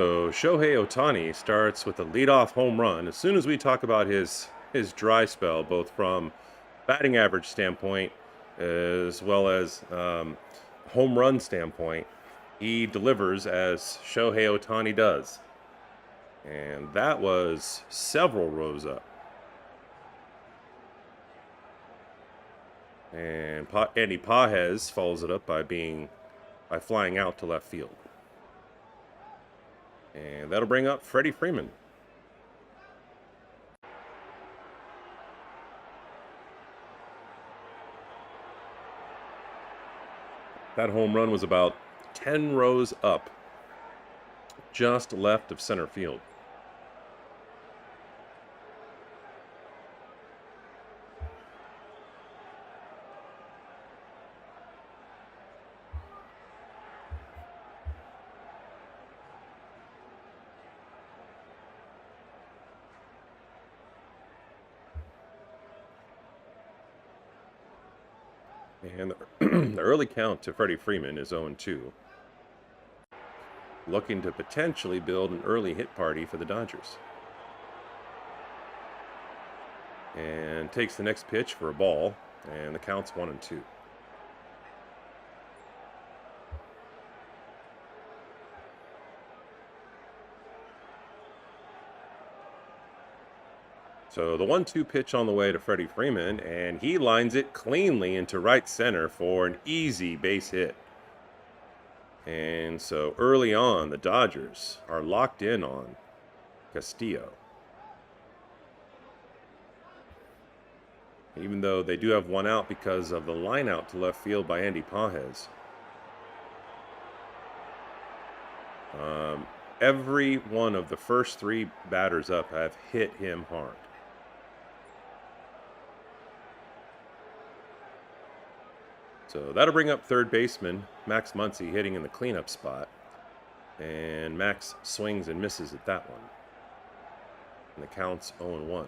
So Shohei Ohtani starts with a leadoff home run. As soon as we talk about his dry spell, both from batting average standpoint as well as home run standpoint, he delivers as Shohei Ohtani does, and that was several rows up. And Andy Pajes follows it up by flying out to left field, and that'll bring up Freddie Freeman. That home run was about 10 rows up, just left of center field. And the early count to Freddie Freeman is 0-2. Looking to potentially build an early hit party for the Dodgers. And takes the next pitch for a ball, and the count's 1-2. So the 1-2 pitch on the way to Freddie Freeman, and he lines it cleanly into right center for an easy base hit. And so early on, the Dodgers are locked in on Castillo. Even though they do have one out because of the line out to left field by Andy Pajes. Every one of the first three batters up have hit him hard. So that'll bring up third baseman Max Muncy hitting in the cleanup spot. And Max swings and misses at that one. And the count's 0-1.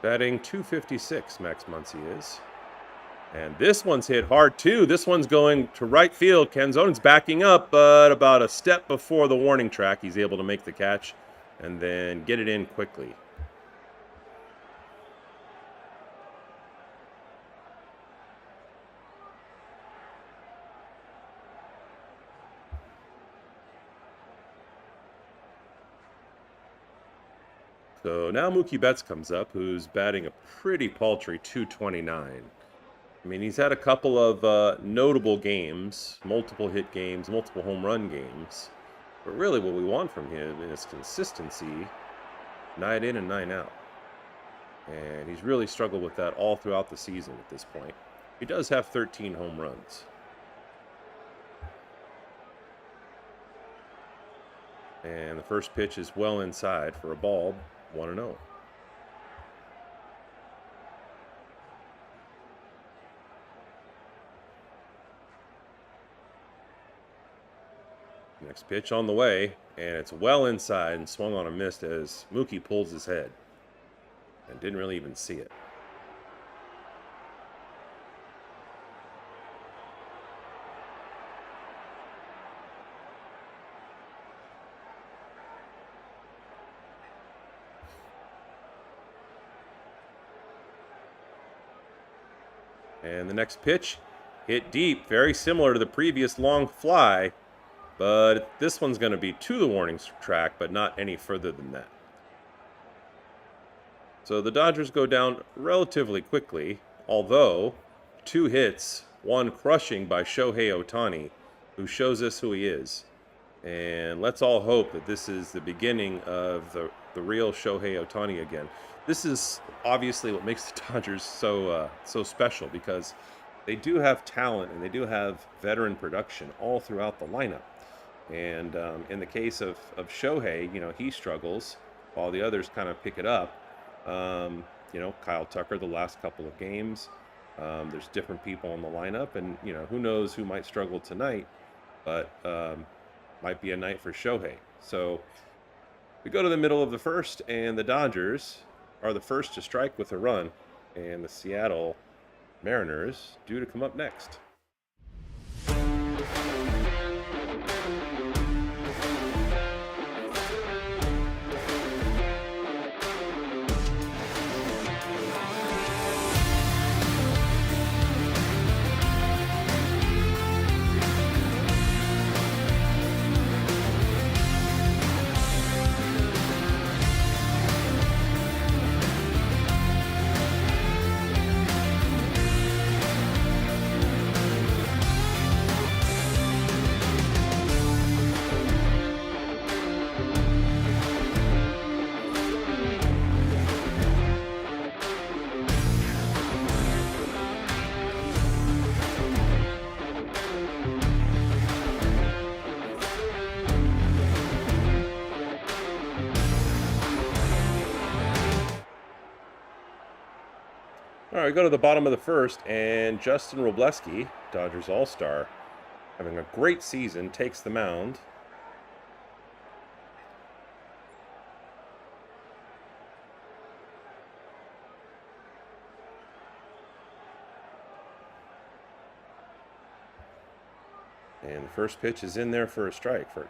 Batting .256, Max Muncy is. And this one's hit hard, too. This one's going to right field. Canzon's backing up, but about a step before the warning track, he's able to make the catch and then get it in quickly. So now Mookie Betts comes up, who's batting a pretty paltry .229. I mean, he's had a couple of notable games, multiple hit games, multiple home run games. But really what we want from him is consistency, night in and night out. And he's really struggled with that all throughout the season at this point. He does have 13 home runs. And the first pitch is well inside for a ball, 1-0. Next pitch on the way, and it's well inside and swung on a miss as Mookie pulls his head and didn't really even see it. And the next pitch hit deep, very similar to the previous long fly. But this one's going to be to the warning track, but not any further than that. So the Dodgers go down relatively quickly, although 2 hits, one crushing by Shohei Ohtani, who shows us who he is. And let's all hope that this is the beginning of the real Shohei Ohtani again. This is obviously what makes the Dodgers so special, because they do have talent and they do have veteran production all throughout the lineup. And in the case of Shohei, he struggles while the others kind of pick it up. Kyle Tucker the last couple of games. There's different people in the lineup, and who knows who might struggle tonight. But might be a night for Shohei. So we go to the middle of the first, and the Dodgers are the first to strike with a run, and the Seattle Mariners due to come up next. All right, we go to the bottom of the first, and Justin Robleski, Dodgers All-Star, having a great season, takes the mound. And the first pitch is in there for a strike for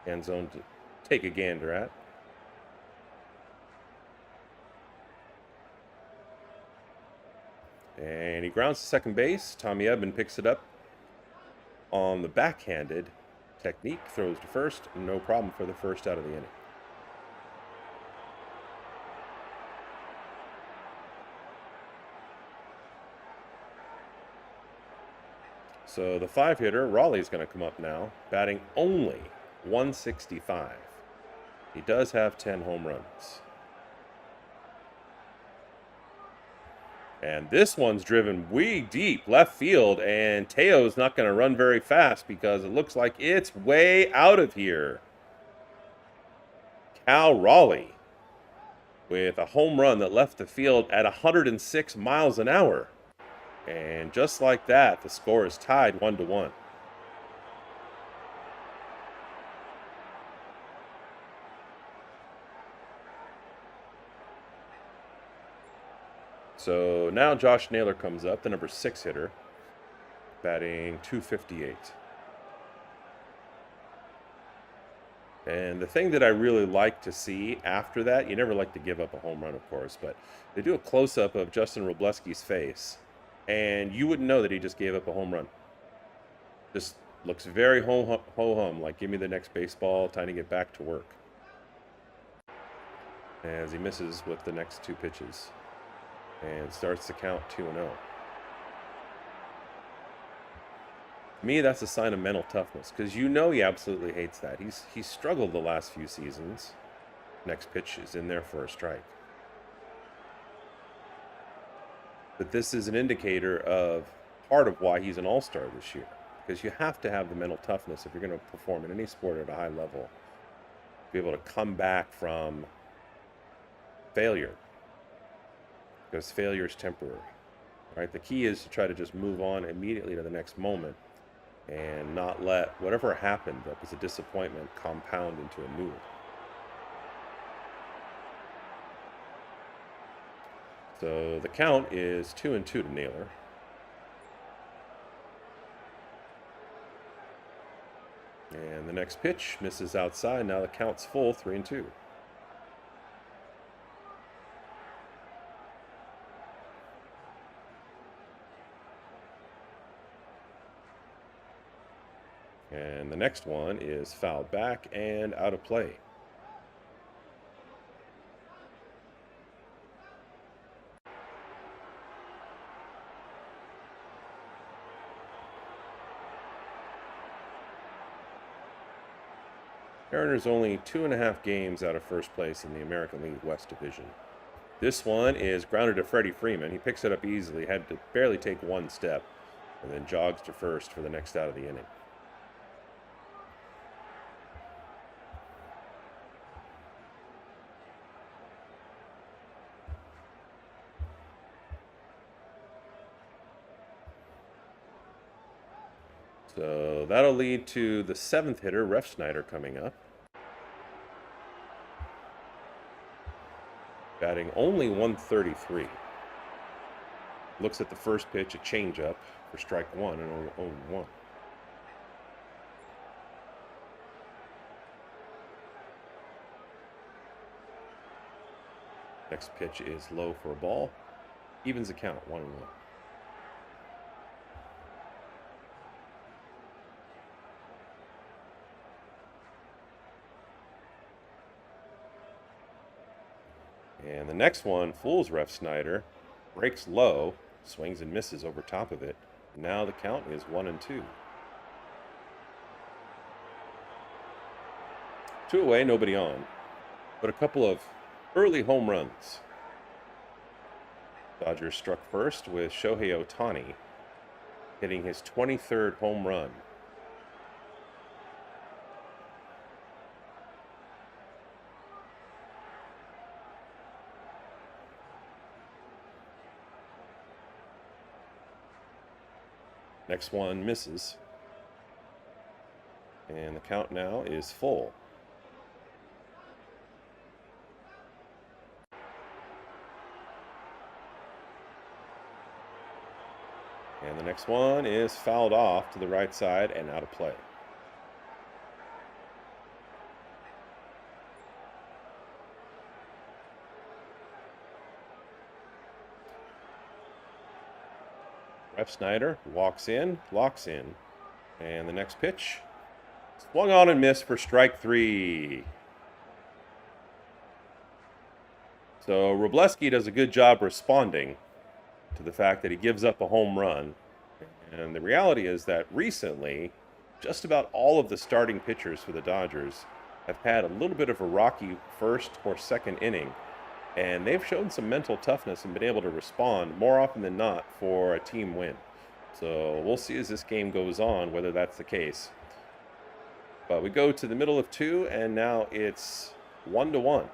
end zone to take a gander at. And he grounds to second base. Tommy Edman picks it up on the backhanded technique, throws to first, no problem for the first out of the inning. So the 5-hitter, Raleigh's going to come up now, batting only 165. He does have 10 home runs. And this one's driven way deep left field, and Teo's not going to run very fast because it looks like it's way out of here. Cal Raleigh with a home run that left the field at 106 miles an hour. And just like that, the score is tied 1-1. So now Josh Naylor comes up, the number 6 hitter, batting .258. And the thing that I really like to see after that, you never like to give up a home run, of course, but they do a close-up of Justin Robleski's face, and you wouldn't know that he just gave up a home run. Just looks very ho-hum, like give me the next baseball, time to get back to work. As he misses with the next 2 pitches. And starts to count 2-0. To me, that's a sign of mental toughness, because you know he absolutely hates that. He's struggled the last few seasons. Next pitch is in there for a strike. But this is an indicator of part of why he's an all-star this year, because you have to have the mental toughness if you're going to perform in any sport at a high level. Be able to come back from failure. Because failure is temporary, right? The key is to try to just move on immediately to the next moment and not let whatever happened that was a disappointment compound into a new. So the count is 2-2 to Naylor. And the next pitch misses outside. Now the count's full, 3-2. And the next one is fouled back and out of play. Mariners only 2.5 games out of first place in the American League West Division. This one is grounded to Freddie Freeman. He picks it up easily, had to barely take one step, and then jogs to first for the next out of the inning. So that'll lead to the 7th hitter, Ref Snyder, coming up. Batting only 133. Looks at the first pitch, a changeup for strike 1 and 0-1. Next pitch is low for a ball. Evens the count, 1-1. And the next one fools Ref Snyder, breaks low, swings and misses over top of it. Now the count is 1-2. 2 away, nobody on. But a couple of early home runs. Dodgers struck first with Shohei Ohtani hitting his 23rd home run. Next one misses. And the count now is full. And the next one is fouled off to the right side and out of play. Ref Snyder walks in, locks in. And the next pitch, swung on and missed for strike 3. So Wroblewski does a good job responding to the fact that he gives up a home run. And the reality is that recently, just about all of the starting pitchers for the Dodgers have had a little bit of a rocky first or second inning. And they've shown some mental toughness and been able to respond more often than not for a team win. So we'll see as this game goes on whether that's the case. But we go to the middle of 2, and now it's 1-1.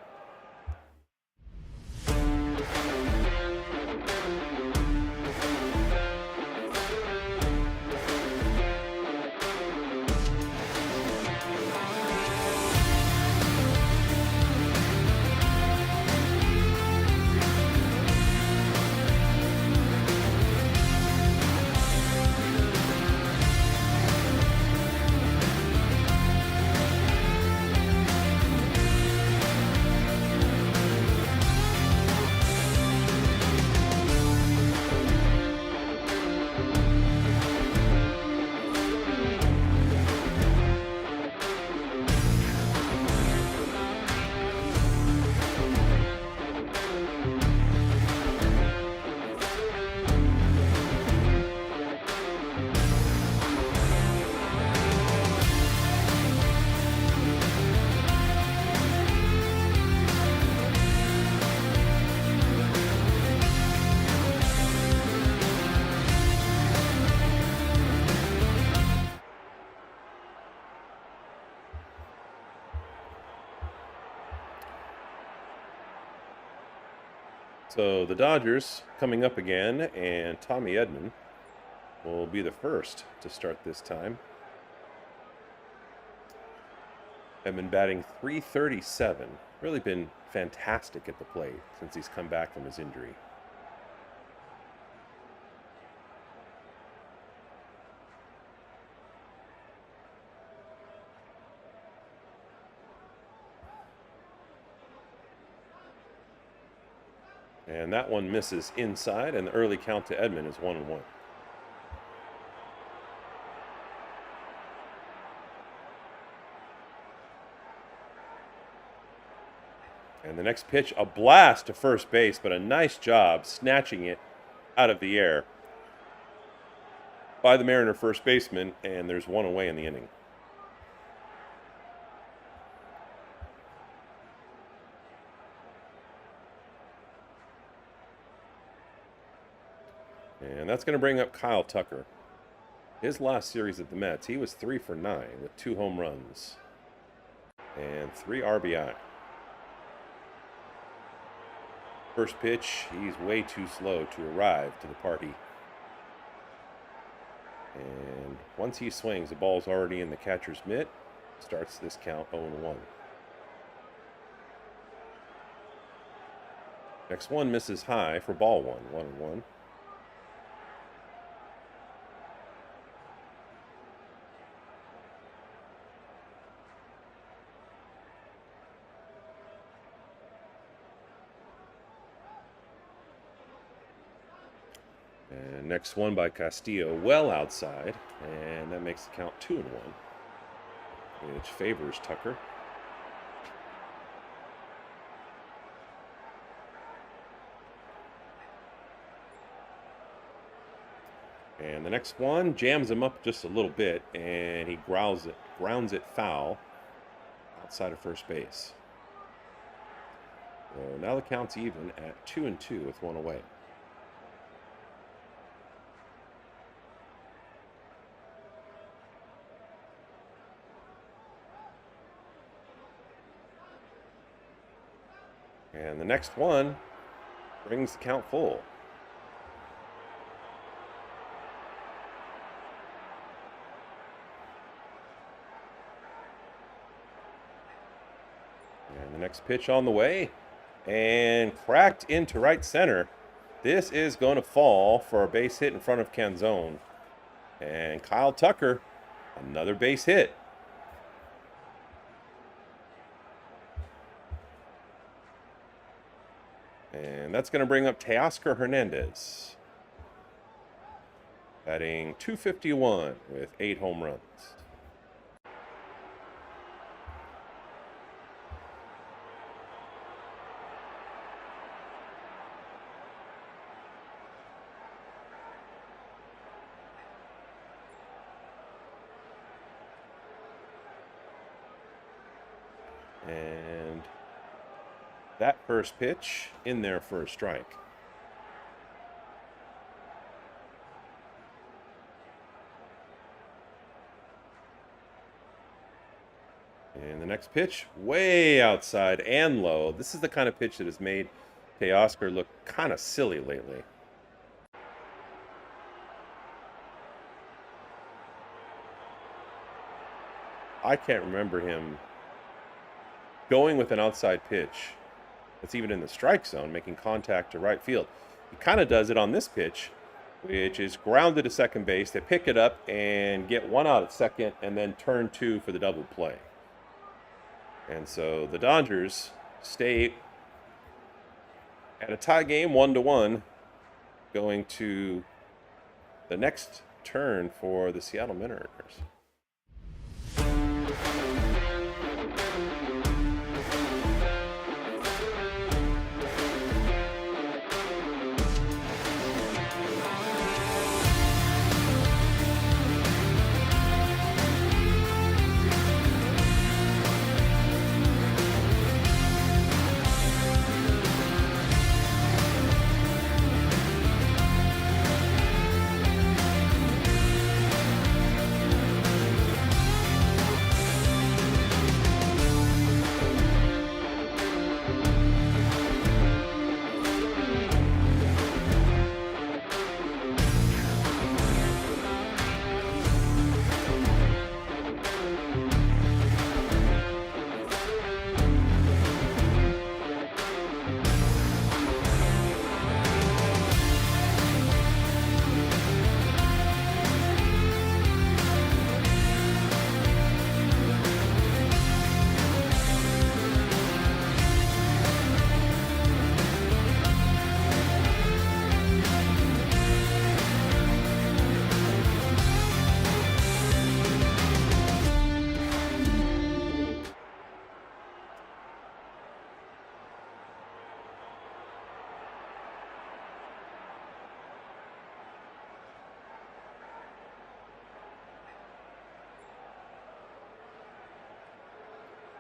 So the Dodgers coming up again, and Tommy Edman will be the first to start this time. Edman batting .337. Really been fantastic at the plate since he's come back from his injury. And that one misses inside, and the early count to Edman is 1-1. And the next pitch, a blast to first base, but a nice job snatching it out of the air by the Mariner first baseman, and there's 1 away in the inning. And that's going to bring up Kyle Tucker. His last series at the Mets, he was 3 for 9 with 2 home runs and 3 RBI. First pitch, he's way too slow to arrive to the party. And once he swings, the ball's already in the catcher's mitt. Starts this count 0-1. Next one misses high for ball one, 1-1. And next one by Castillo, well outside, and that makes the count 2-1, which favors Tucker. And the next one jams him up just a little bit, and he grounds it foul outside of first base. So now the count's even at 2-2 with one away. And the next one brings the count full. And the next pitch on the way, and cracked into right center. This is going to fall for a base hit in front of Canzone. And Kyle Tucker, another base hit. And that's going to bring up Teoscar Hernandez, batting .251 with 8 home runs. And that first pitch in there for a strike. And the next pitch, way outside and low. This is the kind of pitch that has made Teoscar look kind of silly lately. I can't remember him going with an outside pitch that's even in the strike zone, making contact to right field. He kind of does it on this pitch, which is grounded to second base. They pick it up and get one out at second and then turn 2 for the double play. And so the Dodgers stay at a tie game, 1-1, going to the next turn for the Seattle Mariners.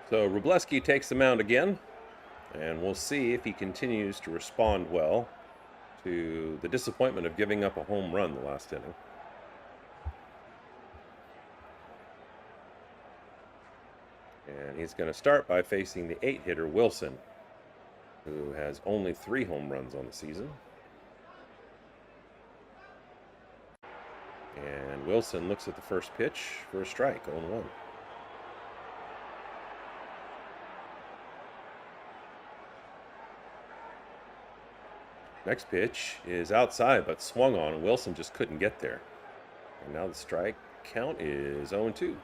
So Wroblewski takes the mound again, and we'll see if he continues to respond well to the disappointment of giving up a home run the last inning. And he's going to start by facing the 8-hitter Wilson, who has only 3 home runs on the season. And Wilson looks at the first pitch for a strike, 0-1. Next pitch is outside but swung on, and Wilson just couldn't get there. And now the strike count is 0-2.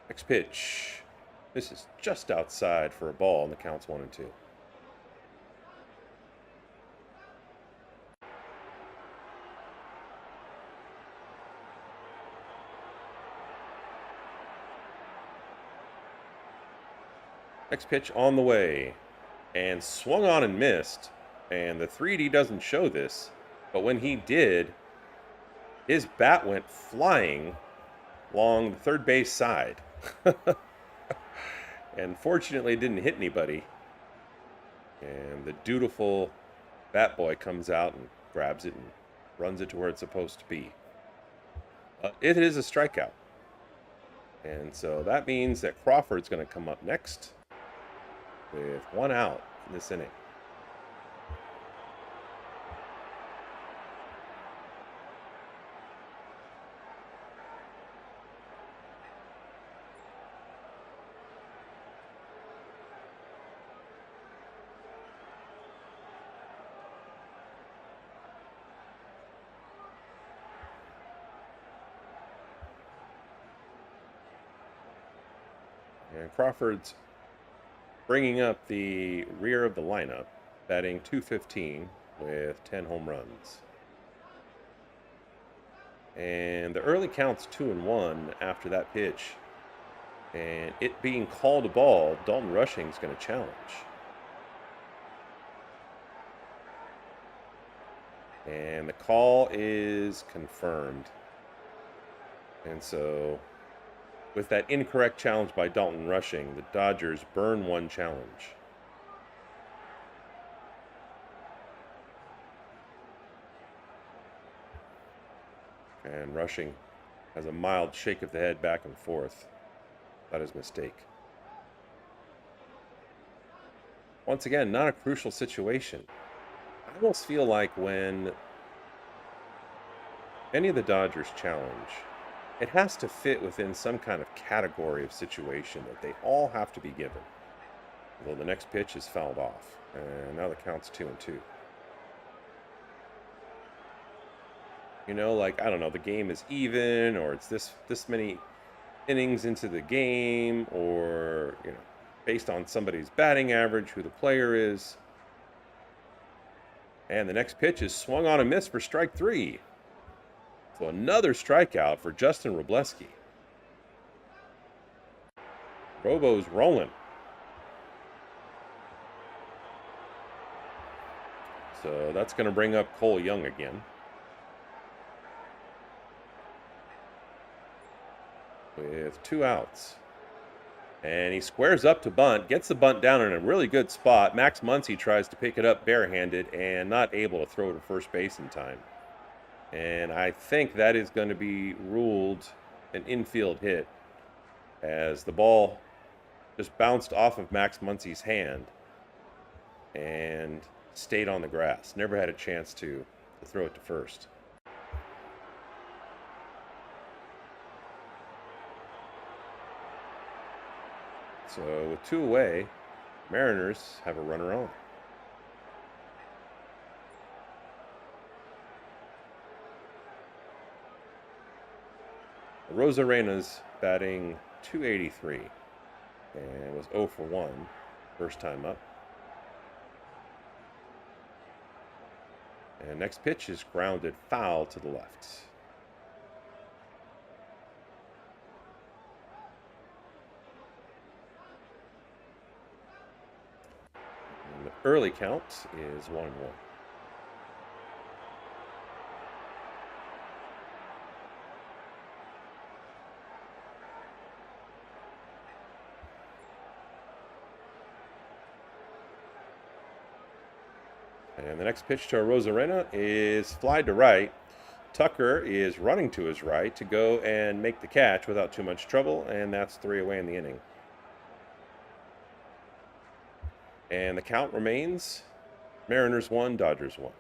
Next pitch. This is just outside for a ball, and the count's 1-2. Next pitch on the way, and swung on and missed. And the 3D doesn't show this, but when he did, his bat went flying along the third base side. And fortunately, it didn't hit anybody. And the dutiful bat boy comes out and grabs it and runs it to where it's supposed to be. It is a strikeout. And so that means that Crawford's going to come up next with 1 out in this inning. And Crawford's bringing up the rear of the lineup, batting .215 with 10 home runs. And the early count's 2-1 after that pitch. And it being called a ball, Dalton Rushing's going to challenge. And the call is confirmed. And so, with that incorrect challenge by Dalton Rushing, the Dodgers burn 1 challenge. And Rushing has a mild shake of the head back and forth about his mistake. Once again, not a crucial situation. I almost feel like when any of the Dodgers challenge, it has to fit within some kind of category of situation that they all have to be given. Well, the next pitch is fouled off, and now the count's 2-2. You know, like, I don't know, the game is even, or it's this many innings into the game, or, you know, based on somebody's batting average, who the player is. And the next pitch is swung on and missed for strike 3. So another strikeout for Justin Robleski. Robo's rolling. So that's going to bring up Cole Young again. With 2 outs. And he squares up to bunt, gets the bunt down in a really good spot. Max Muncy tries to pick it up barehanded and not able to throw to first base in time. And I think that is going to be ruled an infield hit, as the ball just bounced off of Max Muncy's hand and stayed on the grass. Never had a chance to throw it to first. So with 2 away, Mariners have a runner on. Rosarena's batting .283 and was 0 for 1 first time up. And next pitch is grounded foul to the left. And the early count is 1-1. And the next pitch to Rosarena is fly to right. Tucker is running to his right to go and make the catch without too much trouble, and that's 3 away in the inning. And the count remains Mariners 1, Dodgers 1.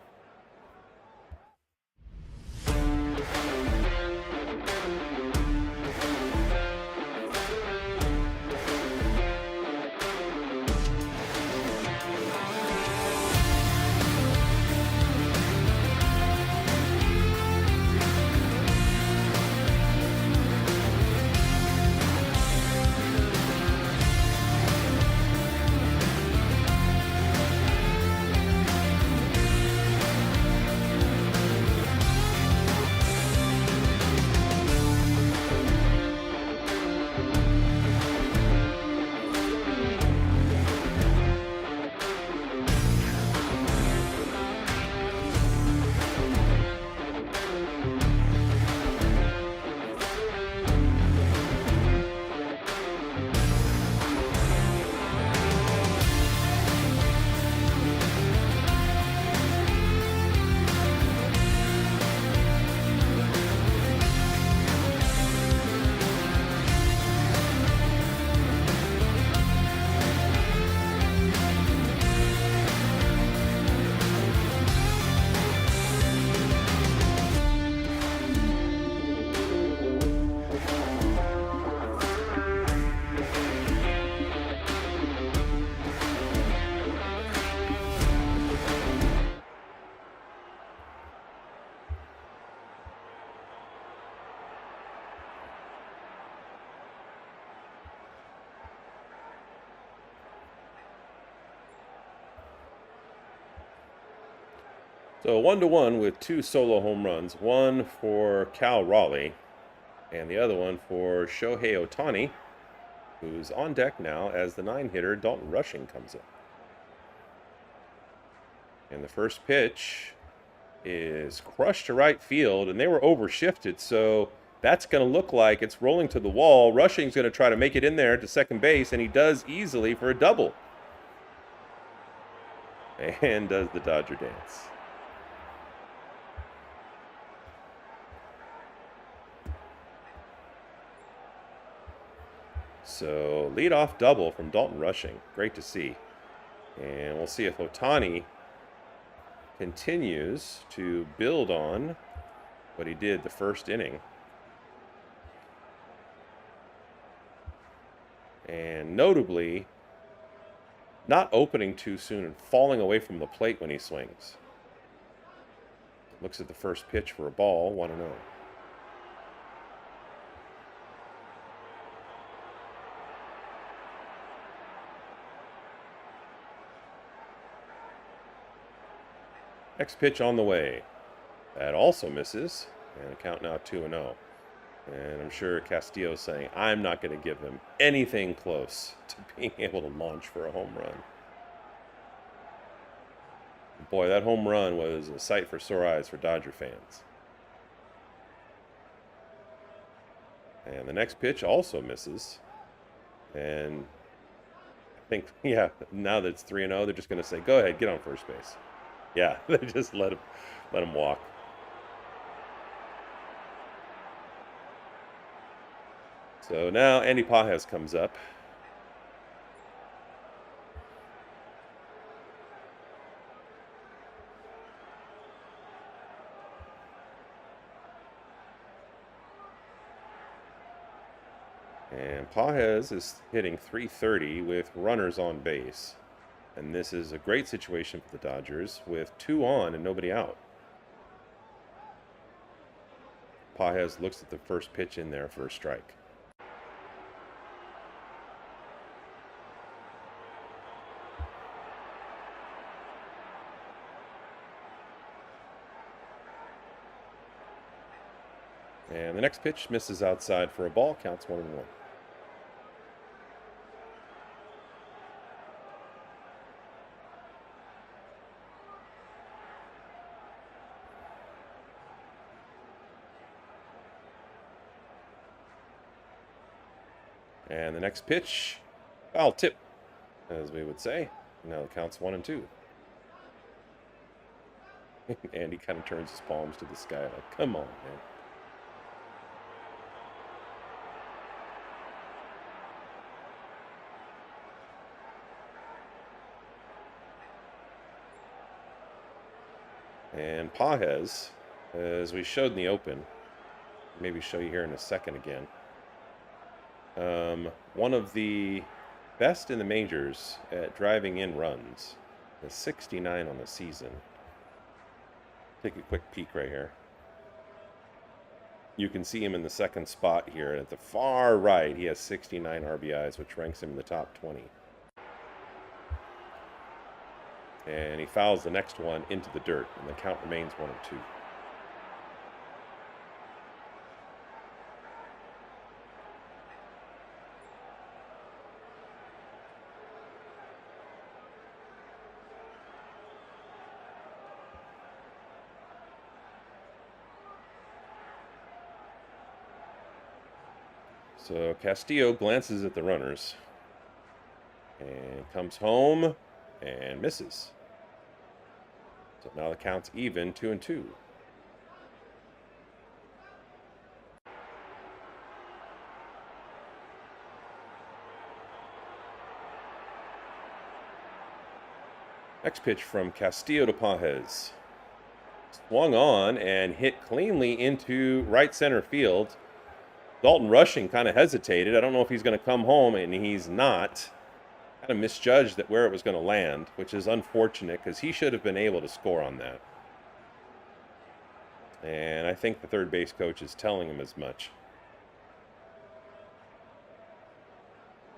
So 1-1 with 2 solo home runs, one for Cal Raleigh and the other one for Shohei Ohtani, who's on deck now as the 9-hitter Dalton Rushing comes in. And the first pitch is crushed to right field, and they were overshifted, so that's going to look like it's rolling to the wall. Rushing's going to try to make it in there to second base, and he does easily for a double. And does the Dodger dance. So leadoff double from Dalton Rushing. Great to see. And we'll see if Ohtani continues to build on what he did the first inning. And notably, not opening too soon and falling away from the plate when he swings. Looks at the first pitch for a ball, 1-0. Next pitch on the way. That also misses. And the count now 2-0. And I'm sure Castillo's saying, I'm not going to give him anything close to being able to launch for a home run. Boy, that home run was a sight for sore eyes for Dodger fans. And the next pitch also misses. And I think, yeah, now that it's 3-0, they're just going to say, go ahead, get on first base. Yeah, they just let him walk. So now Andy Pages comes up. And Pages is hitting .330 with runners on base. And this is a great situation for the Dodgers with 2 on and nobody out. Pages looks at the first pitch in there for a strike. And the next pitch misses outside for a ball, counts 1-1. And the next pitch, foul tip, as we would say. Now it counts 1-2. And he kind of turns his palms to the sky like, come on, man. And Pages, as we showed in the open, maybe show you here in a second again, one of the best in the majors at driving in runs. Is 69 on the season. Take a quick peek right here. You can see him in the second spot here. At the far right, he has 69 RBIs, which ranks him in the top 20. And he fouls the next one into the dirt, and the count remains 1-2. So Castillo glances at the runners and comes home and misses. So now the count's even, 2-2. Next pitch from Castillo to Pages. Swung on and hit cleanly into right center field. Dalton Rushing kind of hesitated. I don't know if he's going to come home, and he's not. Kind of misjudged that where it was going to land, which is unfortunate because he should have been able to score on that. And I think the third base coach is telling him as much.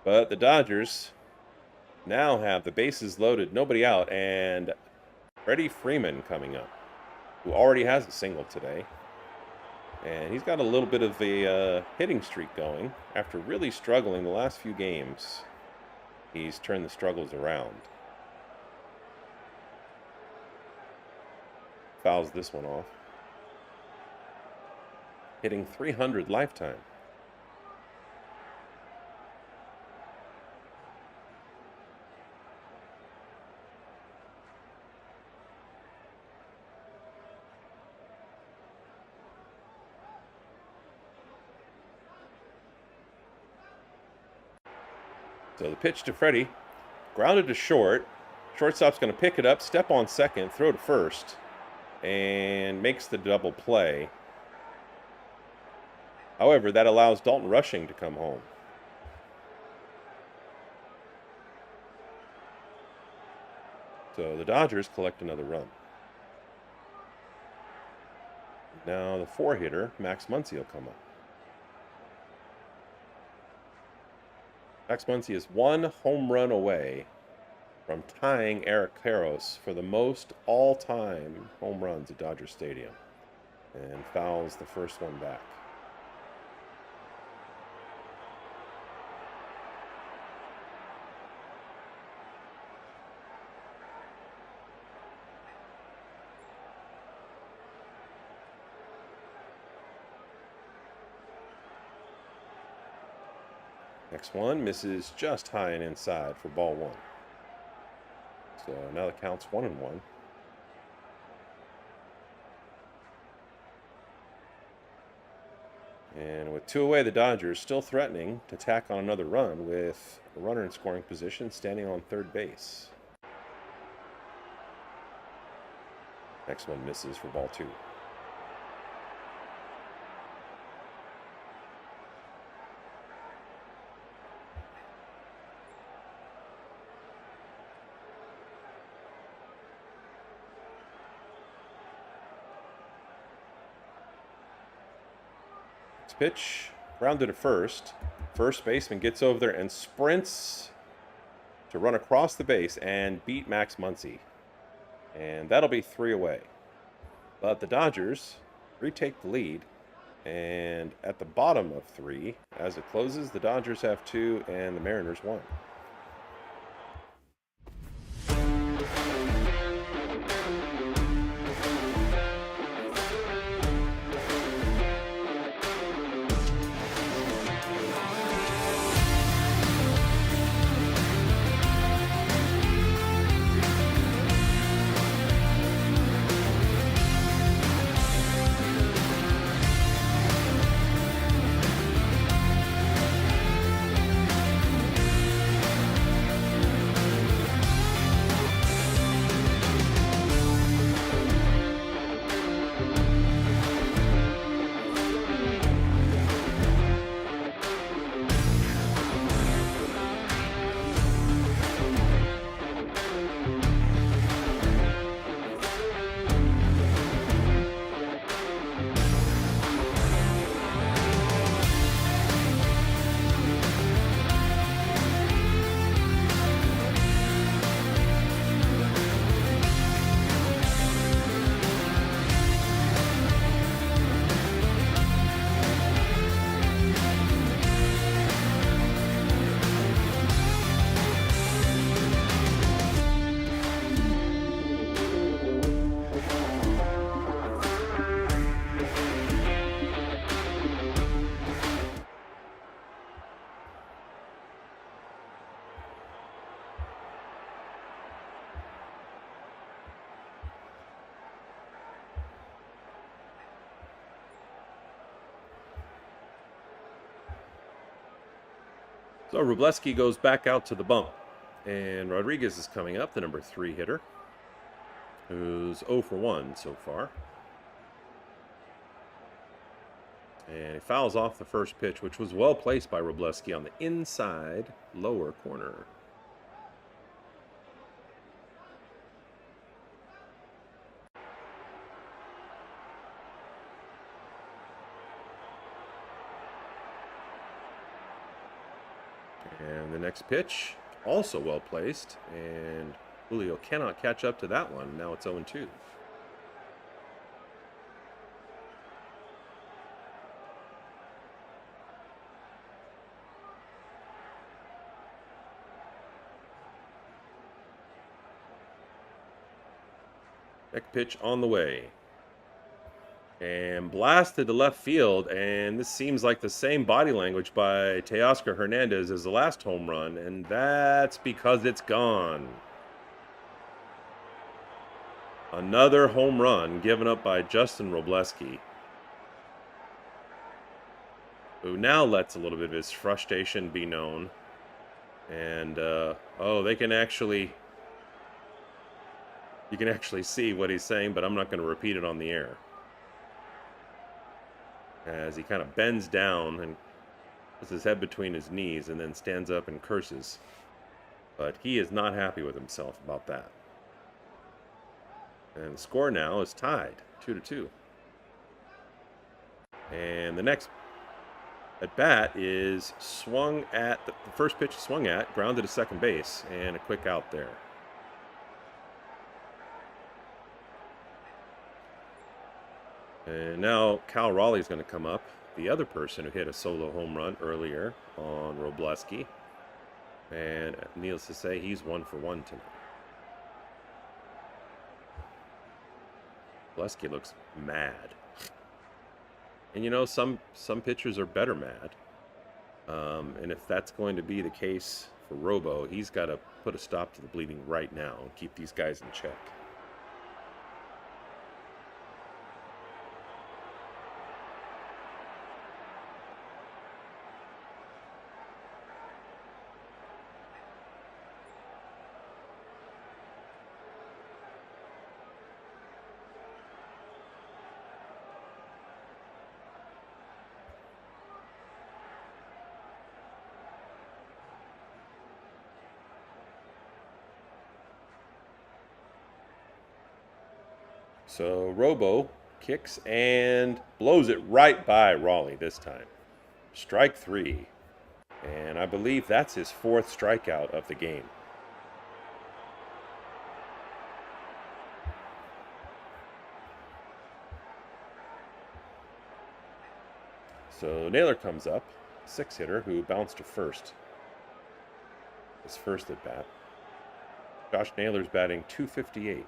But the Dodgers now have the bases loaded, nobody out, and Freddie Freeman coming up, who already has a single today. And he's got a little bit of a hitting streak going. After really struggling the last few games, he's turned the struggles around. Fouls this one off. Hitting .300 lifetime. So the pitch to Freddie, grounded to short. Shortstop's going to pick it up, step on second, throw to first, and makes the double play. However, that allows Dalton Rushing to come home. So the Dodgers collect another run. Now the four-hitter, Max Muncy, will come up. Max Muncy is one home run away from tying Eric Karros for the most all-time home runs at Dodger Stadium, and fouls the first one back. Next one misses just high and inside for ball one. So now the count's 1-1. And with two away, the Dodgers still threatening to tack on another run with a runner in scoring position standing on third base. Next one misses for ball two. Pitch, grounded to first. First baseman gets over there and sprints to run across the base and beat Max Muncy. And that'll be 3 away. But the Dodgers retake the lead. And at the bottom of 3, as it closes, the Dodgers have 2 and the Mariners 1. So Rubleski goes back out to the bump. And Rodriguez is coming up, the number 3 hitter, who's 0 for 1 so far. And he fouls off the first pitch, which was well placed by Rubleski on the inside lower corner. And the next pitch, also well placed, and Julio cannot catch up to that one. Now it's 0-2. Next pitch on the way. And blasted to left field, and this seems like the same body language by Teoscar Hernandez as the last home run, and that's because it's gone. Another home run given up by Justin Robleski, who now lets a little bit of his frustration be known. And, oh, you can actually see what he's saying, but I'm not going to repeat it on the air. As he kind of bends down and puts his head between his knees and then stands up and curses. But he is not happy with himself about that. And the score now is tied, 2-2. And the next at bat is swung at, the first pitch swung at, grounded to second base, and a quick out there. And now Cal Raleigh's going to come up, the other person who hit a solo home run earlier on Robleski. And needless to say, he's 1 for 1 tonight. Robleski looks mad. And you know, some pitchers are better mad. And if that's going to be the case for Robo, he's got to put a stop to the bleeding right now and keep these guys in check. So Robo kicks and blows it right by Raleigh this time. Strike 3. And I believe that's his 4th strikeout of the game. So Naylor comes up, 6-hitter who bounced to first. His first at bat. Josh Naylor's batting .258.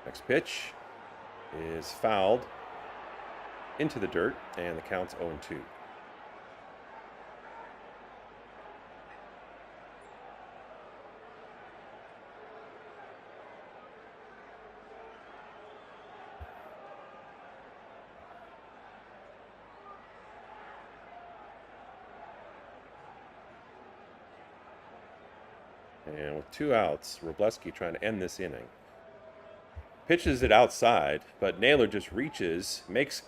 Next pitch is fouled into the dirt, and the count's 0-2. And with 2 outs, Robleski trying to end this inning. Pitches it outside, but Naylor just reaches, makes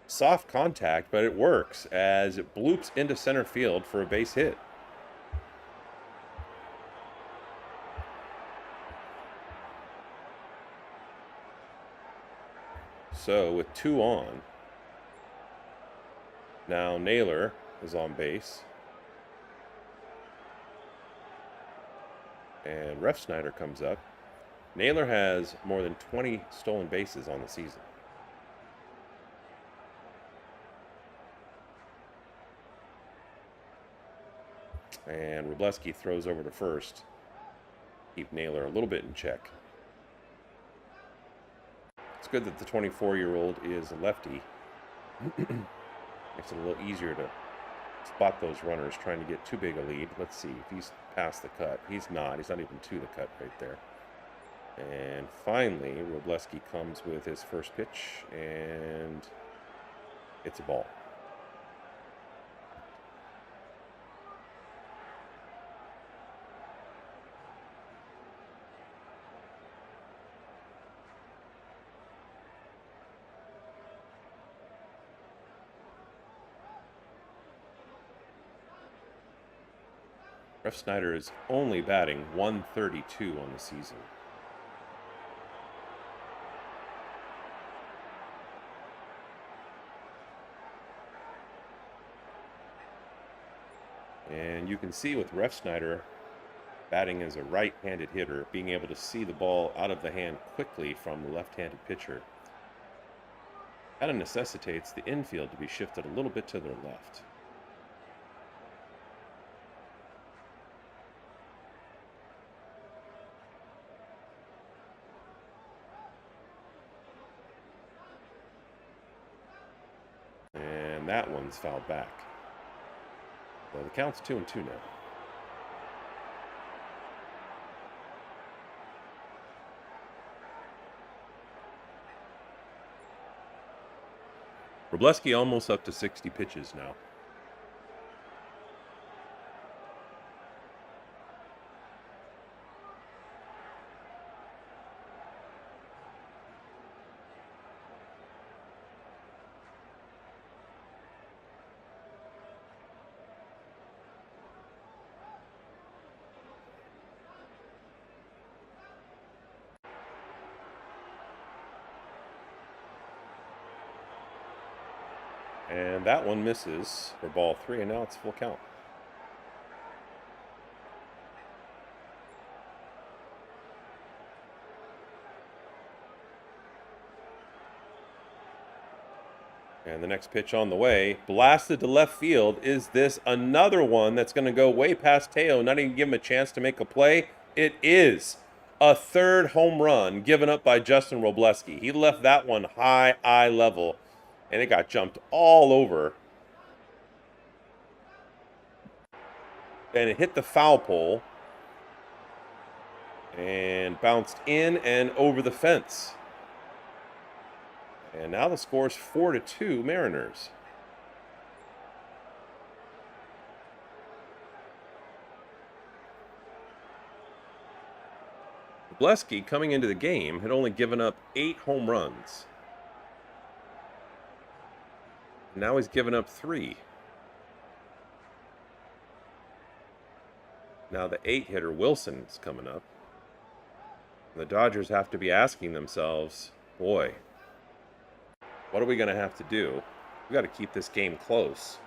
soft contact, but it works as it bloops into center field for a base hit. So with 2 on, now Naylor is on base. And Ref Snyder comes up. Naylor has more than 20 stolen bases on the season. And Robleski throws over to first. Keep Naylor a little bit in check. It's good that the 24-year-old is a lefty Makes it a little easier to spot those runners trying to get too big a lead. Let's see if he's past the cut. He's not. He's not even to the cut right there. And finally, Wroblewski comes with his first pitch, and it's a ball. Refsnyder is only batting .132 on the season. And you can see with Refsnyder batting as a right-handed hitter, being able to see the ball out of the hand quickly from the left-handed pitcher, kind of necessitates the infield to be shifted a little bit to their left. And that one's fouled back. So the count's 2-2 now. Wroblewski almost up to 60 pitches now. And that one misses for ball 3, and now it's full count. And the next pitch on the way, blasted to left field. Is this another one that's going to go way past Teo, not even give him a chance to make a play? It is a third home run given up by Justin Wroblewski. He left that one high, eye level, and it got jumped all over. And it hit the foul pole and bounced in and over the fence. And now the score's 4-2 Mariners. Wroblewski, coming into the game, had only given up 8 home runs. Now he's given up 3. Now the 8-hitter Wilson is coming up. The Dodgers have to be asking themselves, boy, what are we going to have to do? We got to keep this game close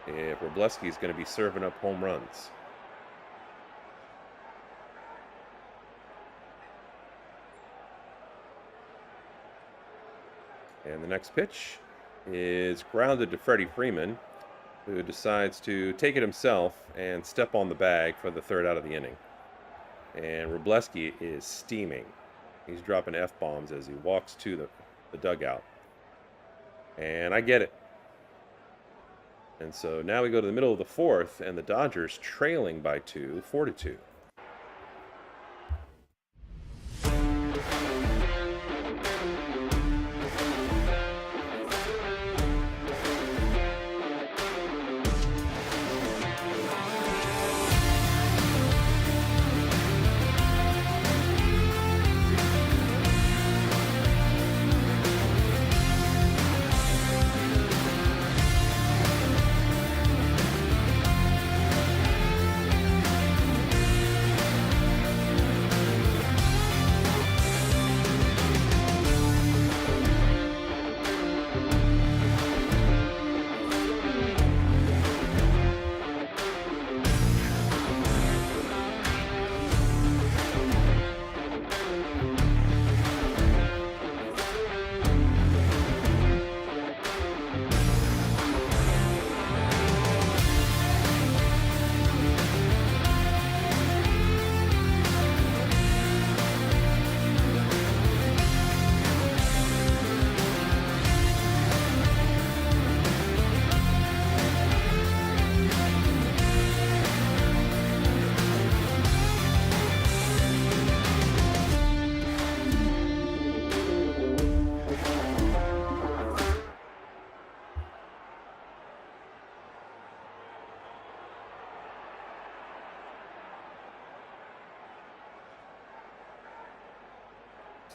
if Wroblewski is going to be serving up home runs. And the next pitch is grounded to Freddie Freeman, who decides to take it himself and step on the bag for the third out of the inning. And Wroblewski is steaming. He's dropping F-bombs as he walks to the dugout. And I get it. And so now we go to the middle of the fourth, and the Dodgers trailing by 2, 4-2.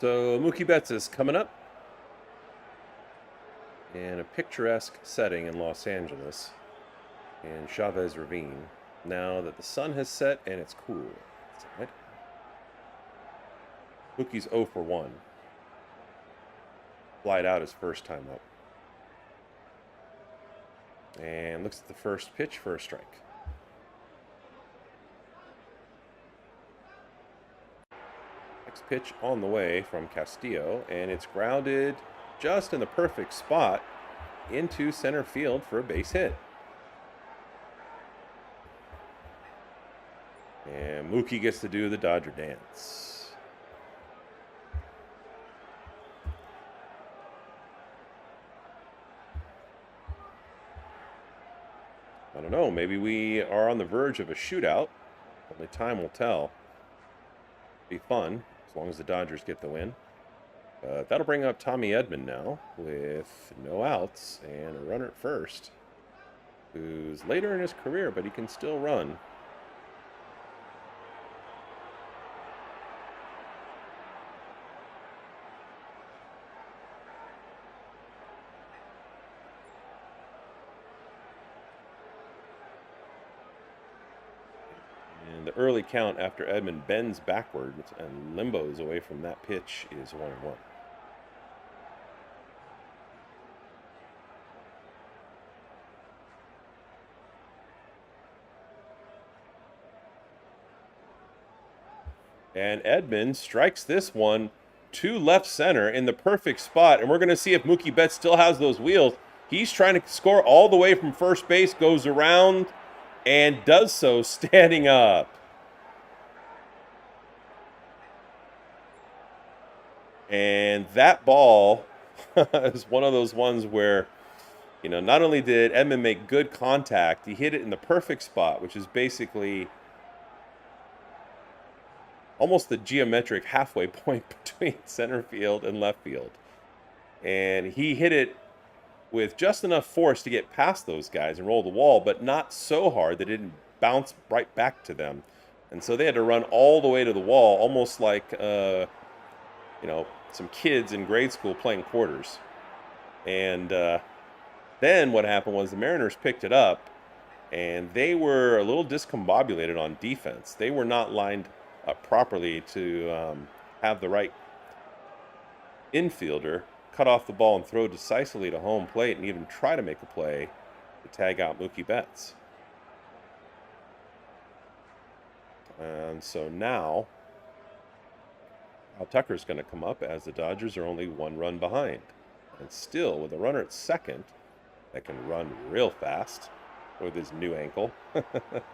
So Mookie Betts is coming up in a picturesque setting in Los Angeles in Chavez Ravine. Now that the sun has set and it's cool outside. Mookie's 0 for 1. Flied out his first time up. And looks at the first pitch for a strike. Next pitch on the way from Castillo, and it's grounded just in the perfect spot into center field for a base hit. And Mookie gets to do the Dodger dance. I don't know, maybe we are on the verge of a shootout. Only time will tell. Be fun, as long as the Dodgers get the win. That'll bring up Tommy Edman now, with no outs and a runner at first, who's later in his career, but he can still run. The early count after Edman bends backwards and limbos away from that pitch is 1-1. And Edman strikes this one to left center in the perfect spot. And we're going to see if Mookie Betts still has those wheels. He's trying to score all the way from first base, goes around, and does so standing up. And that ball is one of those ones where, you know, not only did Edman make good contact, he hit it in the perfect spot, which is basically almost the geometric halfway point between center field and left field. And he hit it with just enough force to get past those guys and roll the wall, but not so hard that it didn't bounce right back to them. And so they had to run all the way to the wall, almost like, you know, some kids in grade school playing quarters. And then what happened was the Mariners picked it up, and they were a little discombobulated on defense. They were not lined up properly to have the right infielder cut off the ball and throw decisively to home plate and even try to make a play to tag out Mookie Betts. And so now Al Tucker's going to come up as the Dodgers are only 1 run behind. And still, with a runner at second that can run real fast with his new ankle,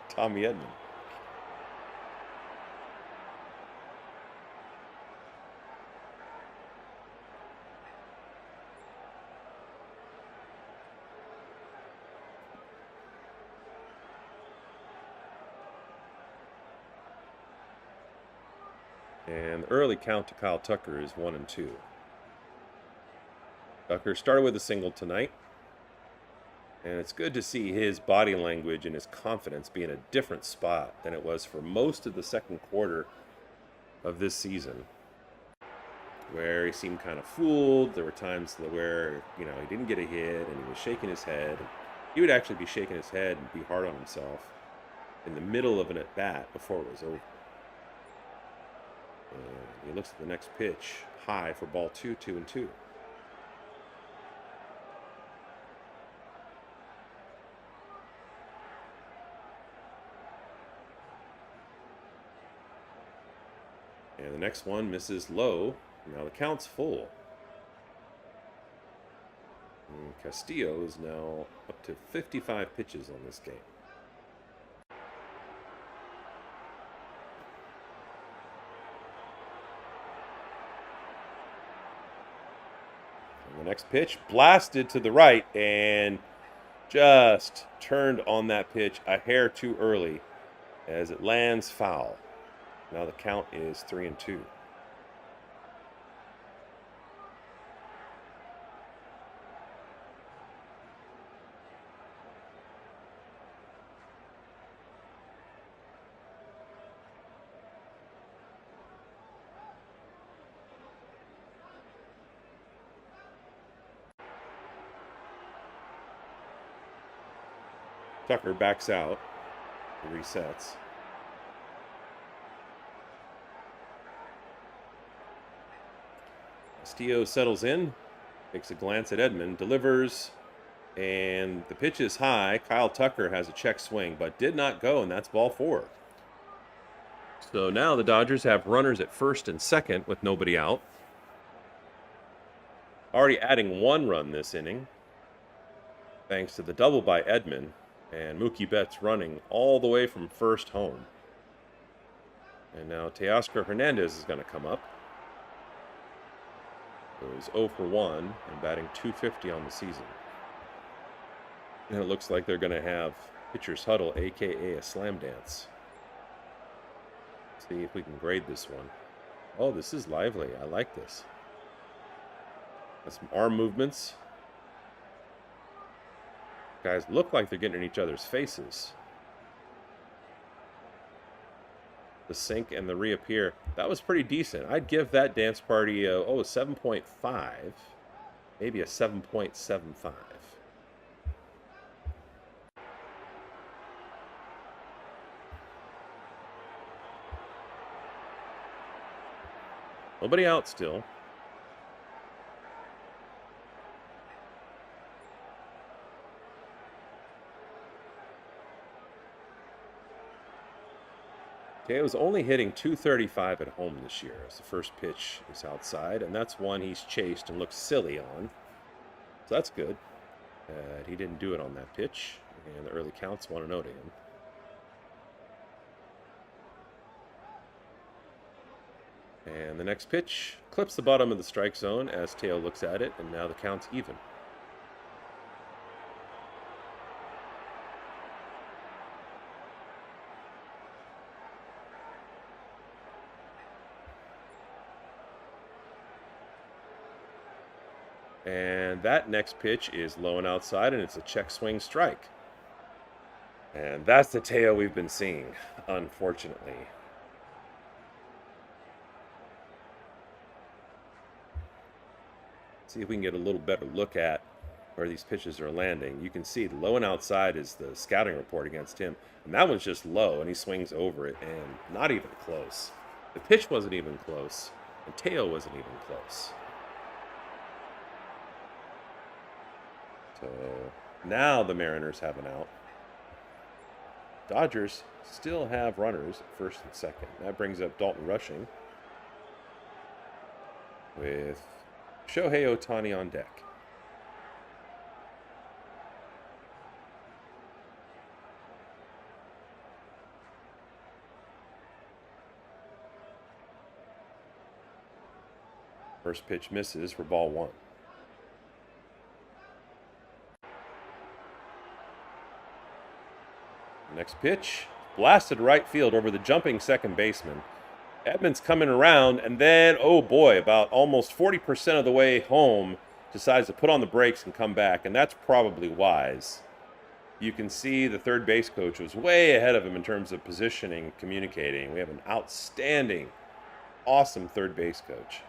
Tommy Edman. And the early count to Kyle Tucker is 1-2. Tucker started with a single tonight. And it's good to see his body language and his confidence be in a different spot than it was for most of the second quarter of this season, where he seemed kind of fooled. There were times where, you know, he didn't get a hit and he was shaking his head. He would actually be shaking his head and be hard on himself in the middle of an at-bat before it was over. And he looks at the next pitch, high for ball 2, 2-2. And the next one misses low. Now the count's full. And Castillo is now up to 55 pitches on this game. And the next pitch blasted to the right and just turned on that pitch a hair too early as it lands foul. Now the count is 3-2. Tucker backs out. He resets. Castillo settles in, takes a glance at Edman, delivers, and the pitch is high. Kyle Tucker has a check swing, but did not go, and that's ball 4. So now the Dodgers have runners at first and second with nobody out. Already adding 1 run this inning, thanks to the double by Edman, and Mookie Betts running all the way from first home. And now Teoscar Hernandez is going to come up. Goes 0 for 1 and batting .250 on the season. And it looks like they're going to have pitcher's huddle, a.k.a. a slam dance. See if we can grade this one. Oh, this is lively. I like this. Got some arm movements. Guys look like they're getting in each other's faces. The sink and the reappear. That was pretty decent. I'd give that dance party a 7.5. Maybe a 7.75. Nobody out still. Teo's only hitting .235 at home this year as the first pitch is outside, and that's one he's chased and looks silly on. So that's good. He didn't do it on that pitch, and the early counts 1-0 to him. And the next pitch clips the bottom of the strike zone as Teo looks at it, and now the count's even. And that next pitch is low and outside, and it's a check swing strike. And that's the Teo we've been seeing, unfortunately. See if we can get a little better look at where these pitches are landing. You can see the low and outside is the scouting report against him. And that one's just low, and he swings over it, and not even close. The pitch wasn't even close, and Teo wasn't even close. So now the Mariners have an out. Dodgers still have runners at first and second. That brings up Dalton Rushing with Shohei Ohtani on deck. First pitch misses for ball 1. Next pitch, blasted right field over the jumping second baseman. Edman's coming around, and then, oh boy, about almost 40% of the way home, decides to put on the brakes and come back, and that's probably wise. You can see the third base coach was way ahead of him in terms of positioning, communicating. We have an outstanding, awesome third base coach.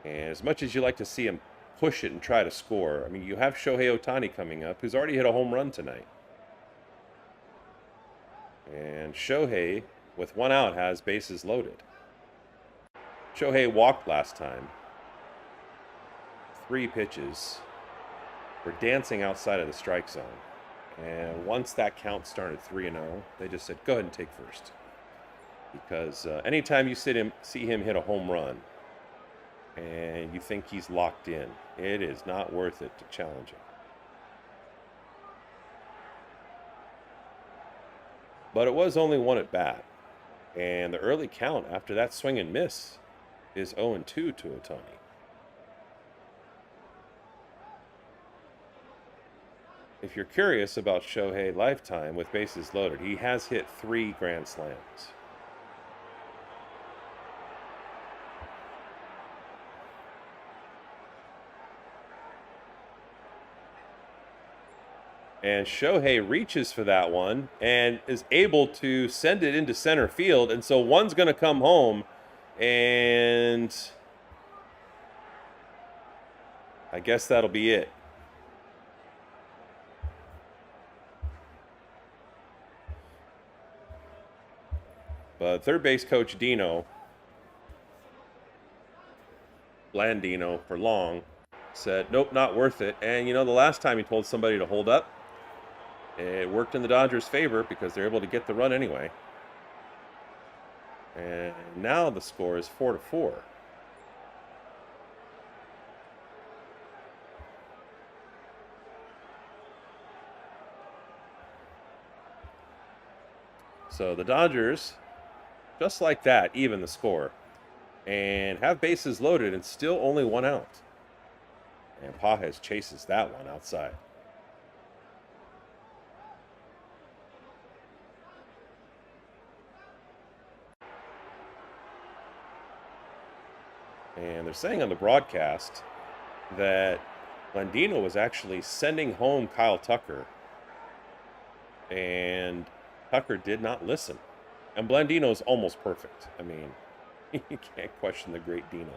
And as much as you like to see him push it and try to score, I mean, you have Shohei Ohtani coming up, who's already hit a home run tonight. And Shohei, with 1 out, has bases loaded. Shohei walked last time. 3 pitches. We're dancing outside of the strike zone. And once that count started 3-0, they just said, go ahead and take first. Because anytime you see him hit a home run and you think he's locked in, it is not worth it to challenge him. But it was only 1 at bat. And the early count after that swing and miss is 0-2 to Ohtani. If you're curious about Shohei lifetime with bases loaded, he has hit 3 grand slams. And Shohei reaches for that one and is able to send it into center field. And so one's going to come home, and I guess that'll be it. But third base coach Blandino for long, said, nope, not worth it. And the last time he told somebody to hold up, it worked in the Dodgers' favor because they're able to get the run anyway. And now the score is 4-4. So the Dodgers, just like that, even the score. And have bases loaded and still only one out. And Pages chases that one outside. And they're saying on the broadcast that Blandino was actually sending home Kyle Tucker. And Tucker did not listen. And Blandino's almost perfect. I mean, you can't question the great Dino.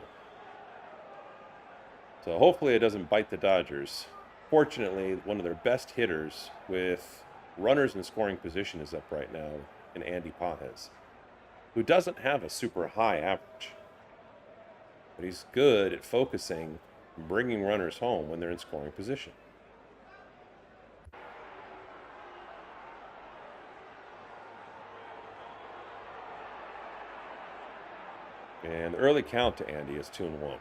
So hopefully it doesn't bite the Dodgers. Fortunately, one of their best hitters with runners in scoring position is up right now in Andy Pages, who doesn't have a super high average. But he's good at focusing and bringing runners home when they're in scoring position. And the early count to Andy is 2-1.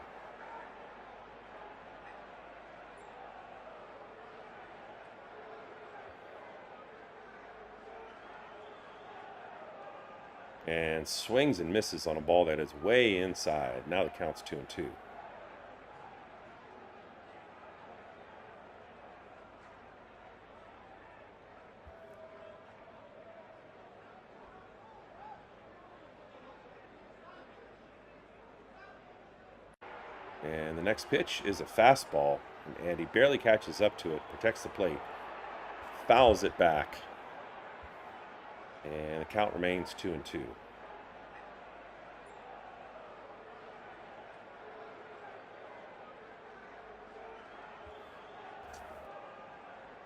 And swings and misses on a ball that is way inside. Now the count's 2-2. And the next pitch is a fastball, and Andy barely catches up to it, protects the plate, fouls it back, and the count remains 2-2.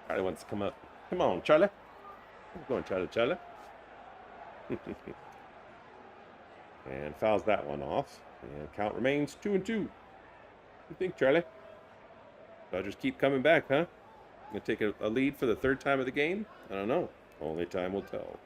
Charlie wants to come up. Come on, Charlie. Go on, Charlie. And fouls that one off, and count remains 2-2. What do you think, Charlie? Dodgers keep coming back, huh? Gonna take a lead for the third time of the game? I don't know. Only time will tell.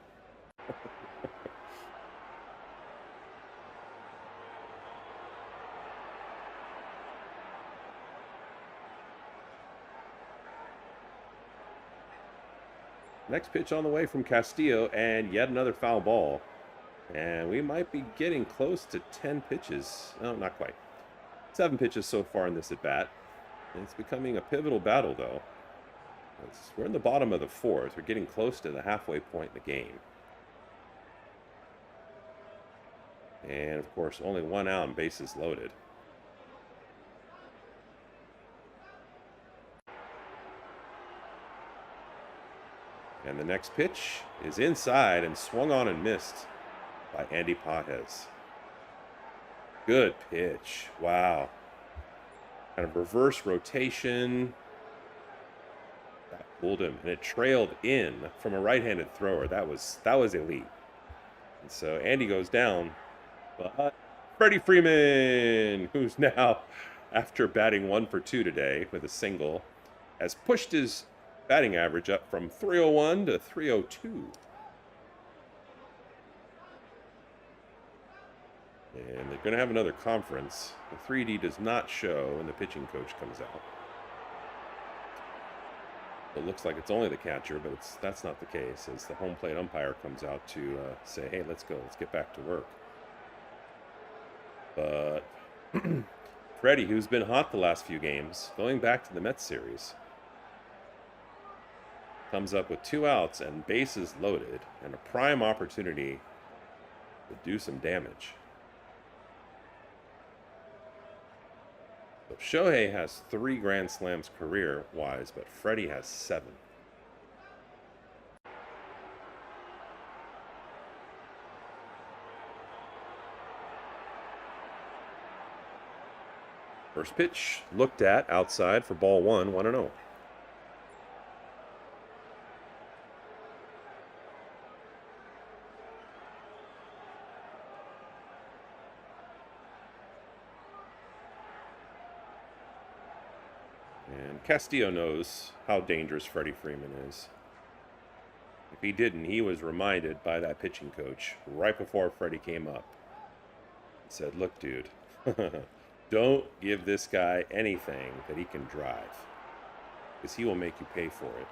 Next pitch on the way from Castillo, and yet another foul ball. And we might be getting close to 10 pitches. No, not quite. 7 pitches so far in this at-bat. It's becoming a pivotal battle, though. We're in the bottom of the fourth. We're getting close to the halfway point in the game. And, of course, only one out and bases loaded. And the next pitch is inside and swung on and missed by Andy Pages. Good pitch. Wow. Kind of reverse rotation. That pulled him, and it trailed in from a right-handed thrower. That was elite. And so Andy goes down, but Freddie Freeman, who's now, after batting 1 for 2 today with a single, has pushed his batting average up from 301 to 302. And they're going to have another conference. The 3D does not show when the pitching coach comes out. It looks like it's only the catcher, but that's not the case, as the home plate umpire comes out to say, hey, let's go. Let's get back to work. But Freddie, who's been hot the last few games, going back to the Mets series, comes up with 2 outs and bases loaded and a prime opportunity to do some damage. So Shohei has 3 Grand Slams career-wise, but Freddie has 7. First pitch looked at outside for ball 1, 1-0. And Castillo knows how dangerous Freddie Freeman is. If he didn't, he was reminded by that pitching coach right before Freddie came up. He said, look, dude, don't give this guy anything that he can drive, because he will make you pay for it.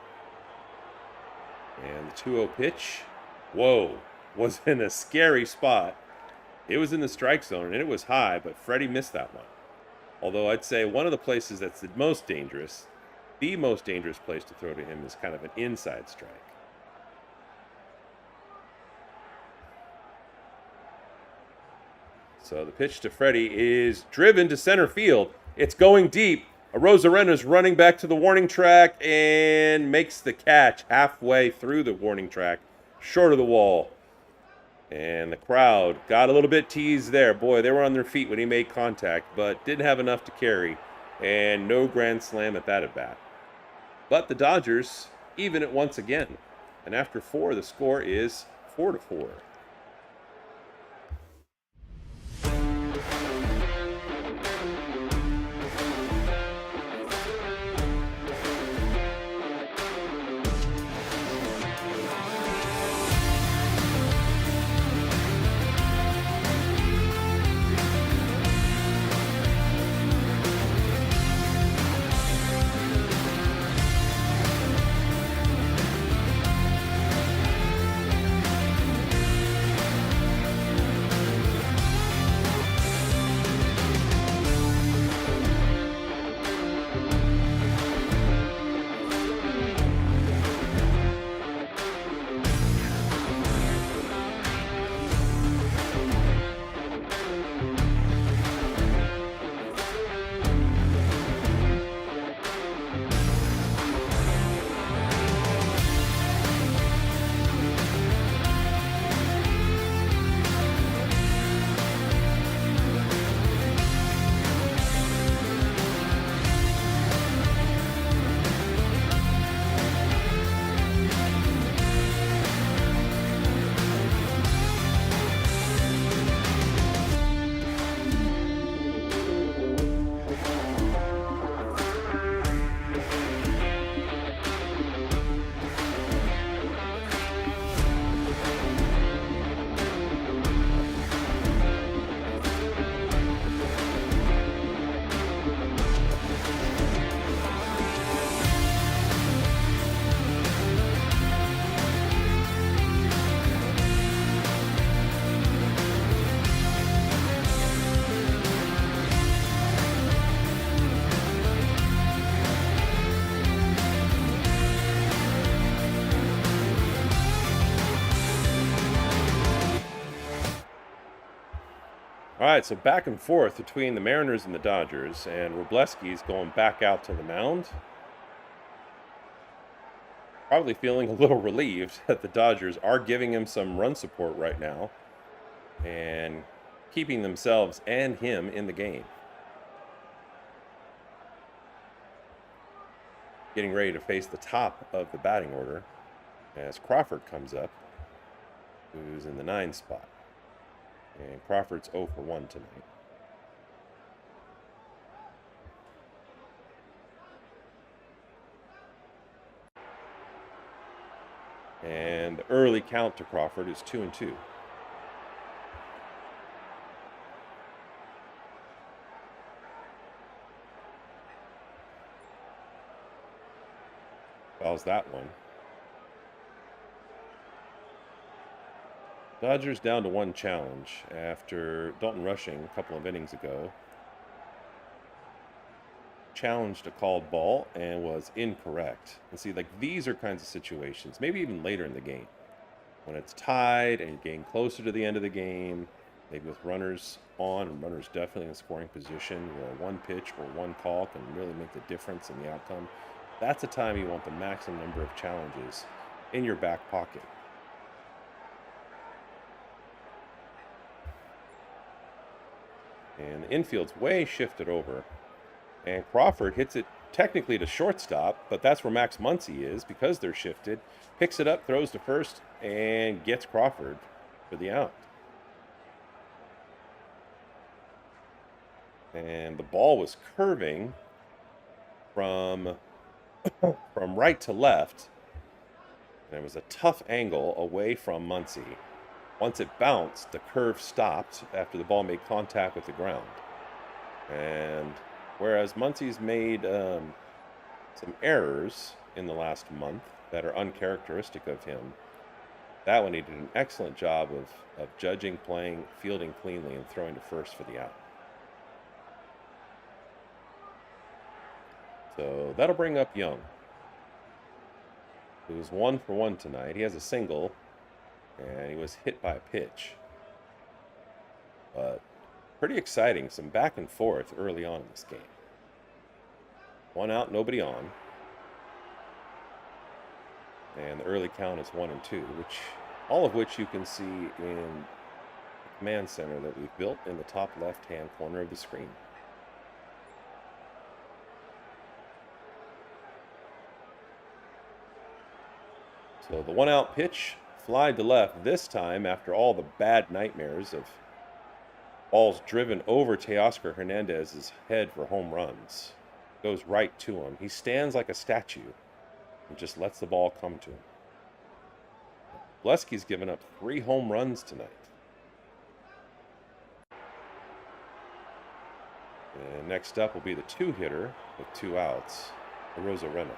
And the 2-0 pitch, whoa, was in a scary spot. It was in the strike zone, and it was high, but Freddie missed that one. Although I'd say one of the places that's the most dangerous place to throw to him is kind of an inside strike. So the pitch to Freddie is driven to center field. It's going deep. Arozarena's running back to the warning track and makes the catch halfway through the warning track, short of the wall. And the crowd got a little bit teased there. Boy, they were on their feet when he made contact, but didn't have enough to carry. And no grand slam at that at-bat. But the Dodgers even it once again. And after 4, the score is 4-4. All right, so back and forth between the Mariners and the Dodgers, and Wroblewski's going back out to the mound. Probably feeling a little relieved that the Dodgers are giving him some run support right now and keeping themselves and him in the game. Getting ready to face the top of the batting order as Crawford comes up, who's in the 9 spot. And Crawford's 0 for 1 tonight. And the early count to Crawford is 2-2. Fouls that one. Dodgers down to 1 challenge after Dalton Rushing a couple of innings ago challenged a called ball and was incorrect. And see, like, these are kinds of situations, maybe even later in the game, when it's tied and you're getting closer to the end of the game, maybe with runners on and runners definitely in scoring position, where one pitch or one call can really make the difference in the outcome. That's a time you want the maximum number of challenges in your back pocket. And the infield's way shifted over. And Crawford hits it technically to shortstop, but that's where Max Muncy is because they're shifted. Picks it up, throws to first, and gets Crawford for the out. And the ball was curving from right to left, and it was a tough angle away from Muncy. Once it bounced, the curve stopped after the ball made contact with the ground. And whereas Muncy's made some errors in the last month that are uncharacteristic of him, that one he did an excellent job of judging, playing, fielding cleanly, and throwing to first for the out. So that'll bring up Young, who's 1 for 1 tonight. He has a single, and he was hit by a pitch. But pretty exciting, some back and forth early on in this game. 1 out, nobody on. And the early count is 1 and 2, all of which you can see in the command center that we've built in the top left-hand corner of the screen. So the 1 out pitch, fly to left this time after all the bad nightmares of balls driven over Teoscar Hernandez's head for home runs. Goes right to him. He stands like a statue and just lets the ball come to him. Wrobleski's given up 3 home runs tonight. And next up will be the 2-hitter with 2 outs, Rosarena.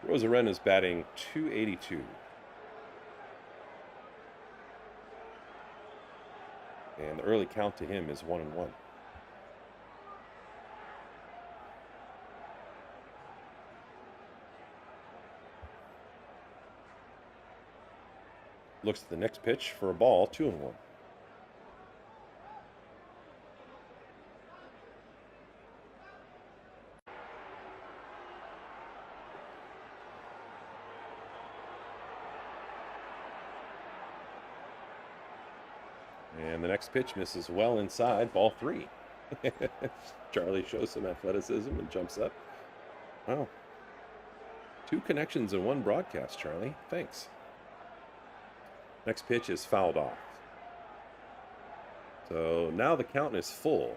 Rosarena is batting .282. And the early count to him is 1 and 1. Looks at the next pitch for a ball, 2 and 1. And the next pitch misses well inside, ball 3. Charlie shows some athleticism and jumps up. Wow. 2 connections in 1 broadcast, Charlie. Thanks. Next pitch is fouled off. So now the count is full.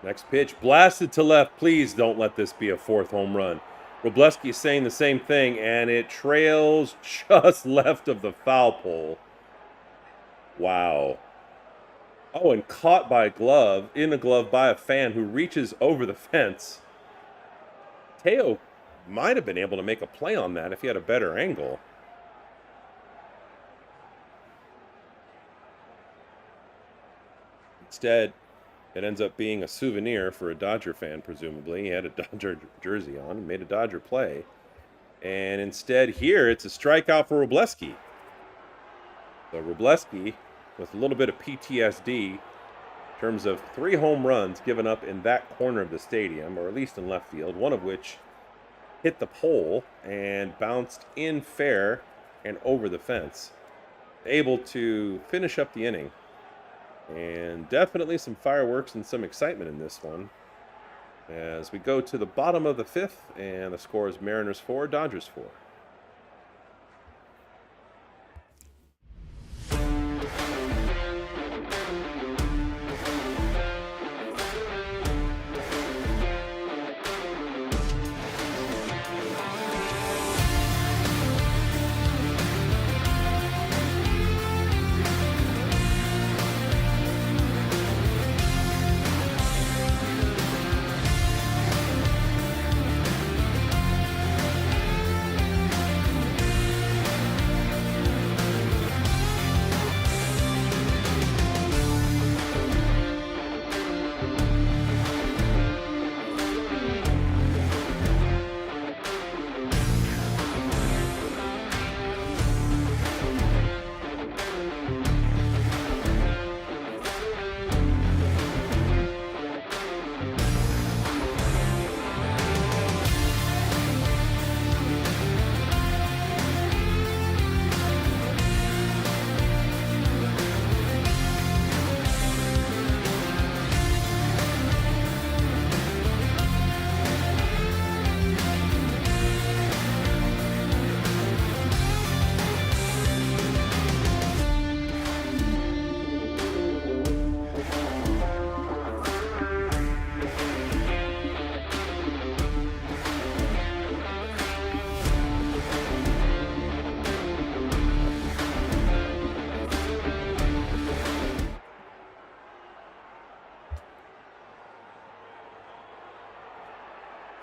Next pitch, blasted to left. Please don't let this be a 4th home run. Wrobleski is saying the same thing, and it trails just left of the foul pole. Wow. Oh, and caught by a glove, in a glove by a fan who reaches over the fence. Teo might have been able to make a play on that if he had a better angle. Instead, it ends up being a souvenir for a Dodger fan, presumably. He had a Dodger jersey on and made a Dodger play. And instead here, it's a strikeout for Wrobleski. So Wrobleski, with a little bit of PTSD, in terms of 3 home runs given up in that corner of the stadium, or at least in left field, one of which hit the pole and bounced in fair and over the fence. Able to finish up the inning. And definitely some fireworks and some excitement in this one. As we go to the bottom of the 5th, and the score is Mariners 4, Dodgers 4.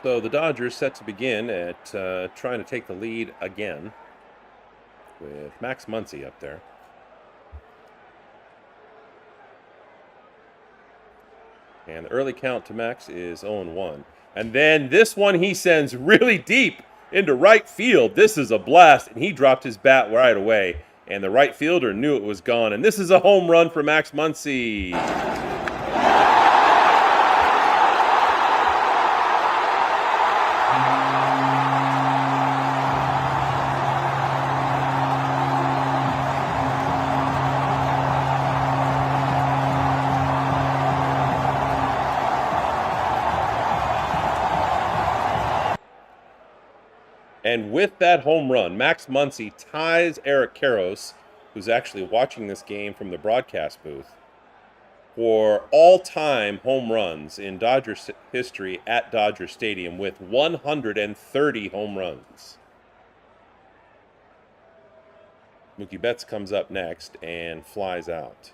So the Dodgers set to begin at trying to take the lead again with Max Muncy up there. And the early count to Max is 0-1. And then this one he sends really deep into right field. This is a blast. And he dropped his bat right away. And the right fielder knew it was gone. And this is a home run for Max Muncy. And with that home run, Max Muncy ties Eric Karros, who's actually watching this game from the broadcast booth, for all-time home runs in Dodgers history at Dodger Stadium with 130 home runs. Mookie Betts comes up next and flies out.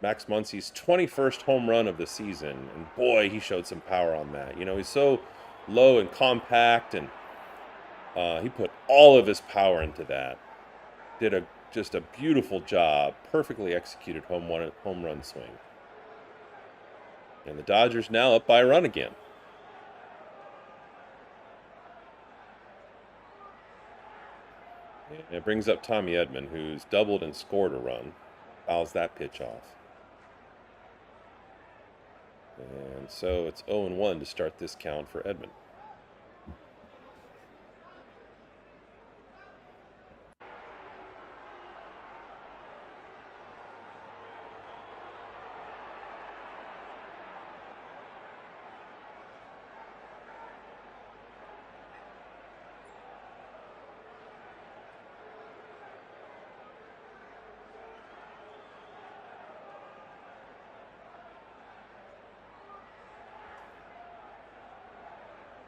Max Muncy's 21st home run of the season, and boy, he showed some power on that. You know, he's so low and compact, and he put all of his power into that. Did just a beautiful job, perfectly executed home run swing. And the Dodgers now up by a run again. And it brings up Tommy Edman, who's doubled and scored a run. Fouls that pitch off. And so it's 0-1 to start this count for Edman.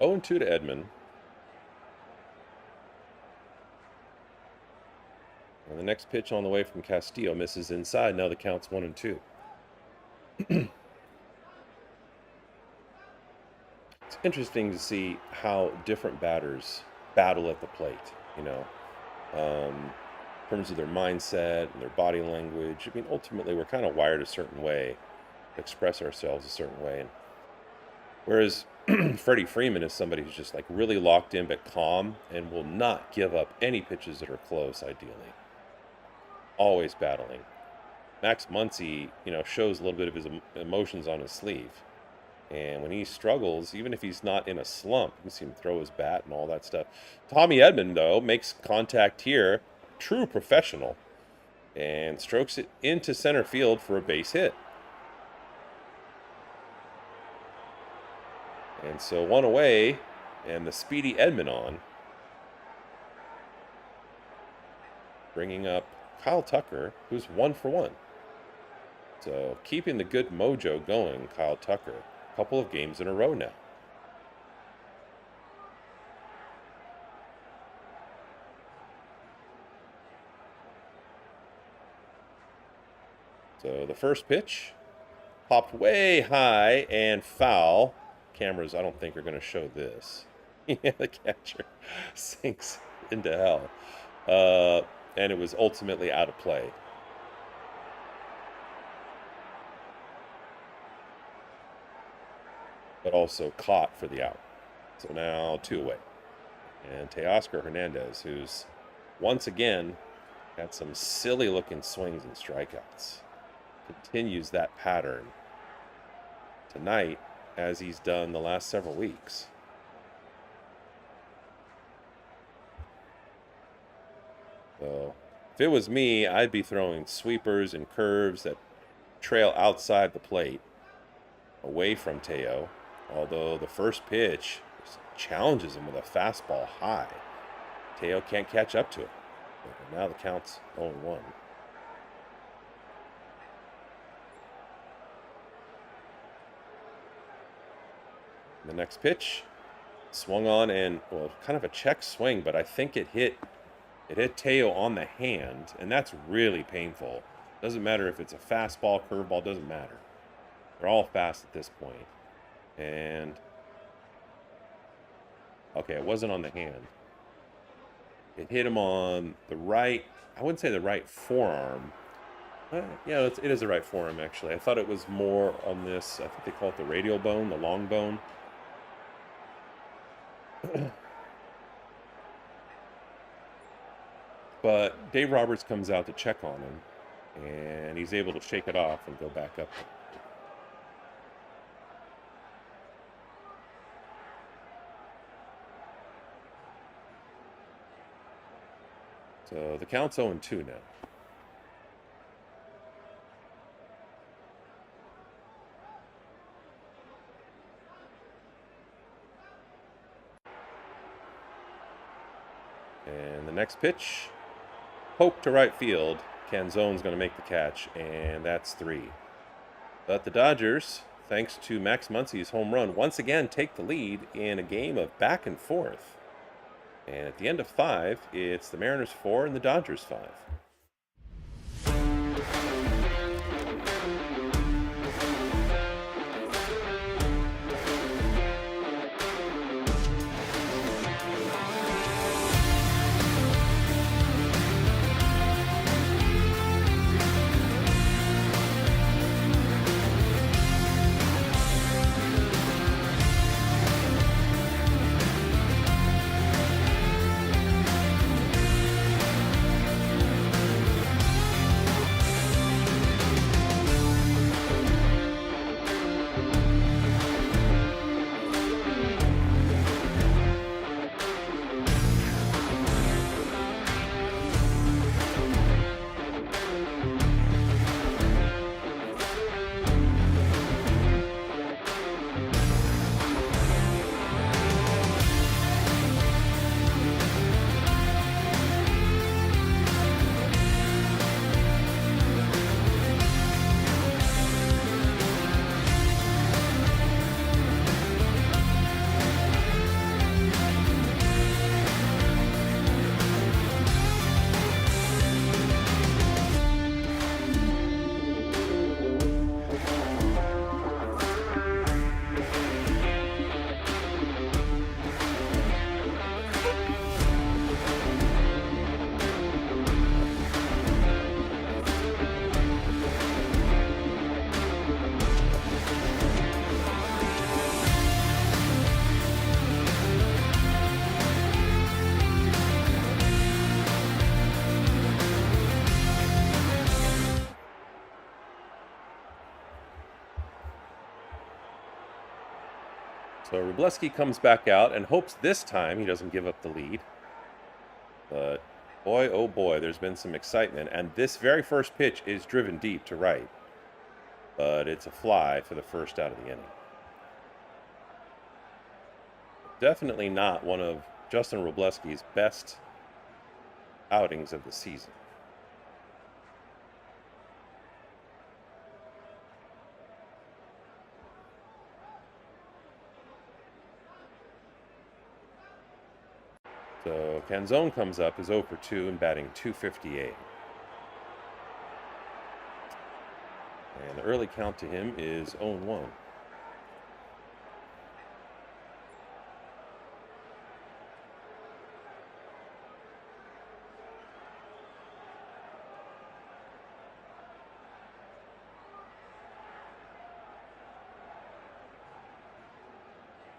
Oh, 0-2 to Edman. And the next pitch on the way from Castillo misses inside. Now the count's 1-2. It's interesting to see how different batters battle at the plate, you know, in terms of their mindset and their body language. I mean, ultimately, we're kind of wired a certain way, express ourselves a certain way. And whereas Freddie Freeman is somebody who's just like really locked in but calm and will not give up any pitches that are close, ideally. Always battling. Max Muncy, you know, shows a little bit of his emotions on his sleeve. And when he struggles, even if he's not in a slump, you can see him throw his bat and all that stuff. Tommy Edman, though, makes contact here, true professional, and strokes it into center field for a base hit. And so one away, and the speedy Edman on, bringing up Kyle Tucker, who's 1 for 1. So keeping the good mojo going, Kyle Tucker. A couple of games in a row now. So the first pitch popped way high and foul. Cameras, I don't think, are going to show this. Yeah, the catcher sinks into hell. And it was ultimately out of play. But also caught for the out. So now 2 away. And Teoscar Hernandez, who's once again had some silly looking swings and strikeouts, continues that pattern tonight as he's done the last several weeks. So if it was me, I'd be throwing sweepers and curves that trail outside the plate away from Teo. Although the first pitch challenges him with a fastball high. Teo can't catch up to it. And now the count's 0-1. The next pitch swung on and, well, kind of a check swing, but I think it hit Teo on the hand, and that's really painful. Doesn't matter if it's a fastball, curveball, doesn't matter. They're all fast at this point. And okay, it wasn't on the hand. It hit him on the right, I wouldn't say the right forearm. Yeah, it is the right forearm, actually. I thought it was more on this, I think they call it the radial bone, the long bone. But Dave Roberts comes out to check on him, and he's able to shake it off and go back up. So the count's 0-2 now. And the next pitch, poke to right field. Canzone's going to make the catch, and that's 3. But the Dodgers, thanks to Max Muncy's home run, once again take the lead in a game of back and forth. And at the end of 5, it's the Mariners 4 and the Dodgers 5. So Wroblewski comes back out and hopes this time he doesn't give up the lead. But boy, oh boy, there's been some excitement. And this very first pitch is driven deep to right. But it's a fly for the first out of the inning. Definitely not one of Justin Wroblewski's best outings of the season. So Canzone comes up, is 0 for 2 and batting .258. And the early count to him is 0-1.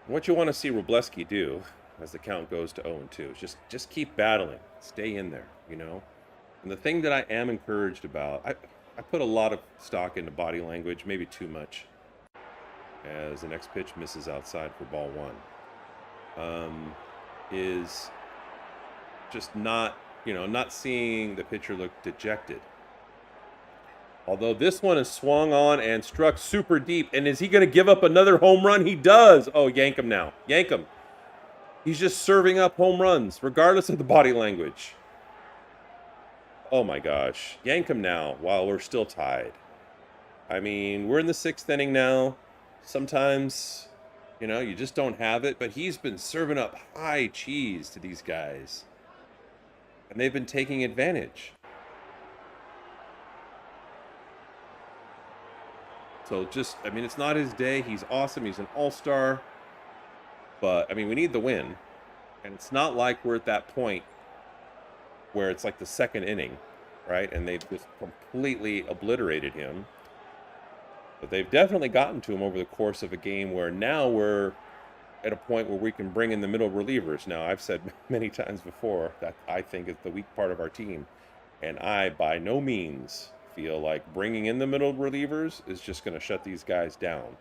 What you want to see Wroblewski do as the count goes to 0-2 is just keep battling, stay in there, you know. And the thing that I am encouraged about, I put a lot of stock into body language, maybe too much, as the next pitch misses outside for ball 1. Is just not, not seeing the pitcher look dejected. Although this one is swung on and struck super deep. And is he going to give up another home run? He does. Oh, yank him now. Yank him. He's just serving up home runs, regardless of the body language. Oh, my gosh. Yank him now while we're still tied. I mean, we're in the 6th inning now. Sometimes, you just don't have it. But he's been serving up high cheese to these guys. And they've been taking advantage. So just, I mean, it's not his day. He's awesome. He's an all-star. But, I mean, we need the win. And it's not like we're at that point where it's like the second inning, right? And they've just completely obliterated him. But they've definitely gotten to him over the course of a game where now we're at a point where we can bring in the middle relievers. Now, I've said many times before that I think is the weak part of our team. And I, by no means, feel like bringing in the middle relievers is just going to shut these guys down.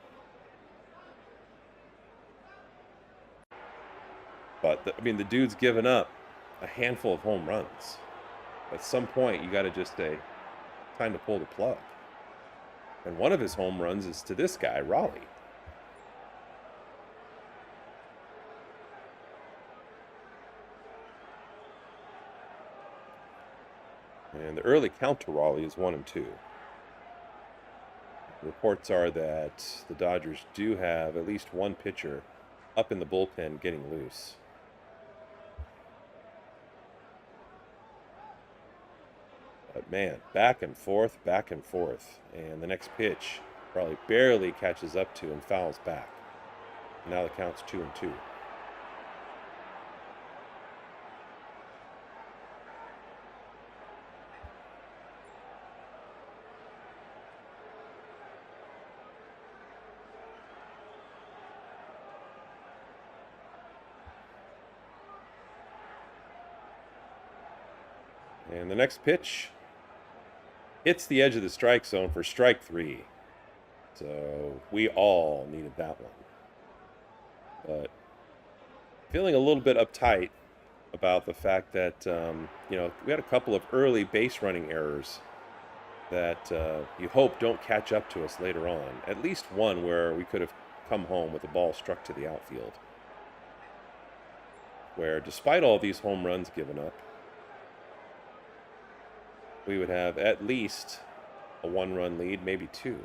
But, I mean, the dude's given up a handful of home runs. At some point, you got to just say, time to pull the plug. And one of his home runs is to this guy, Raleigh. And the early count to Raleigh is 1-2. Reports are that the Dodgers do have at least one pitcher up in the bullpen getting loose. But man, back and forth, back and forth. And the next pitch probably barely catches up to and fouls back. Now the count's 2-2. And the next pitch hits the edge of the strike zone for strike 3. So we all needed that one. But feeling a little bit uptight about the fact that, we had a couple of early base running errors that you hope don't catch up to us later on. At least one where we could have come home with the ball struck to the outfield. Where despite all these home runs given up, we would have at least a 1-run lead, maybe 2.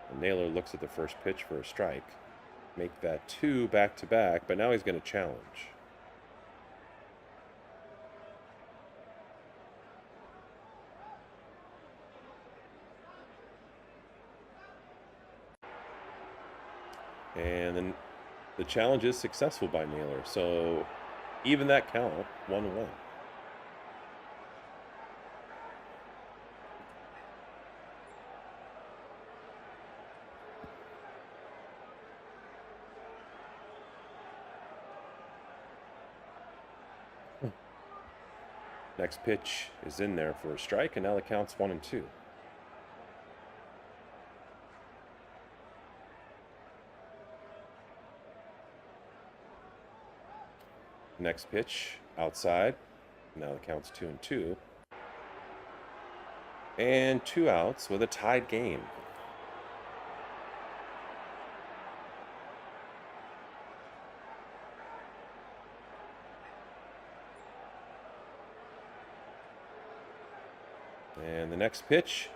And Naylor looks at the first pitch for a strike. Make that 2 back-to-back, but now he's going to challenge. And then the challenge is successful by Naylor. So even that count, 1-1. Next pitch is in there for a strike, and now the count's 1-2. Next pitch outside. Now the count's 2-2. And 2 outs with a tied game. And the next pitch,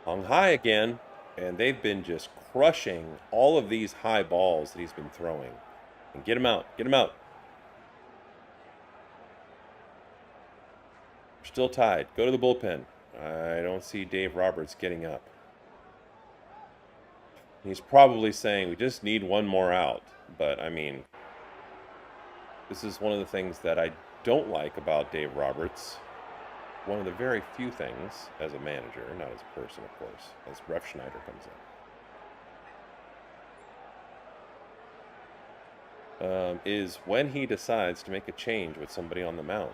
hung high again, and they've been just crushing all of these high balls that he's been throwing. And get him out, get him out. We're still tied. Go to the bullpen. I don't see Dave Roberts getting up. He's probably saying we just need one more out. But, I mean, this is one of the things that I don't like about Dave Roberts. One of the very few things as a manager, not as a person, of course, as Ref Schneider comes in, is when he decides to make a change with somebody on the mound.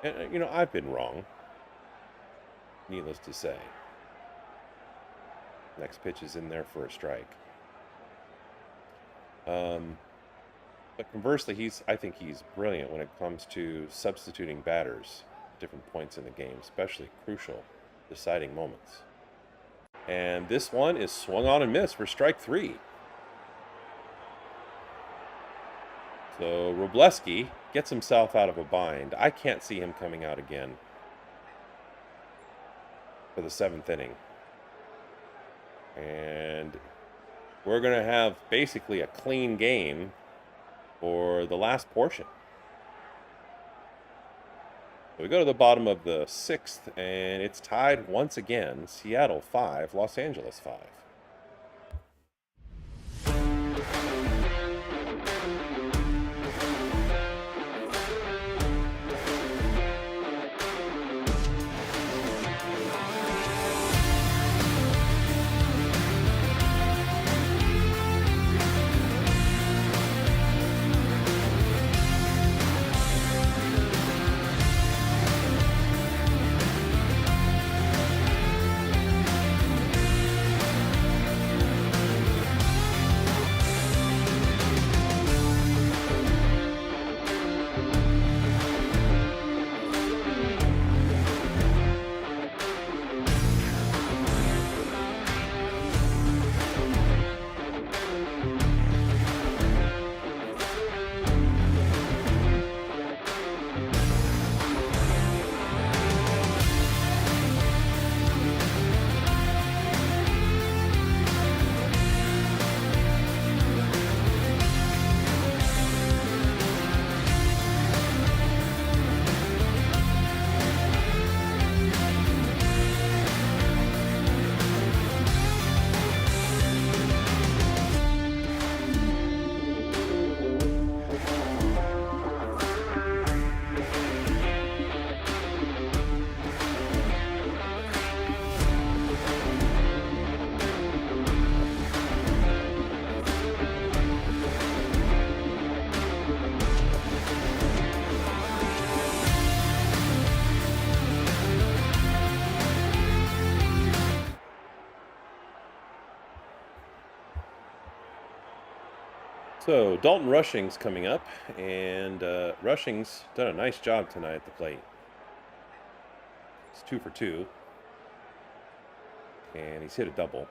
And, I've been wrong, needless to say. Next pitch is in there for a strike. But conversely, I think he's brilliant when it comes to substituting batters different points in the game, especially crucial deciding moments. And this one is swung on and missed for strike 3. So Robleski gets himself out of a bind. I can't see him coming out again for the 7th inning. And we're going to have basically a clean game for the last portion. So we go to the bottom of the 6th, and it's tied once again. Seattle 5, Los Angeles 5. So Dalton Rushing's coming up, and Rushing's done a nice job tonight at the plate. It's 2 for 2, and he's hit a double.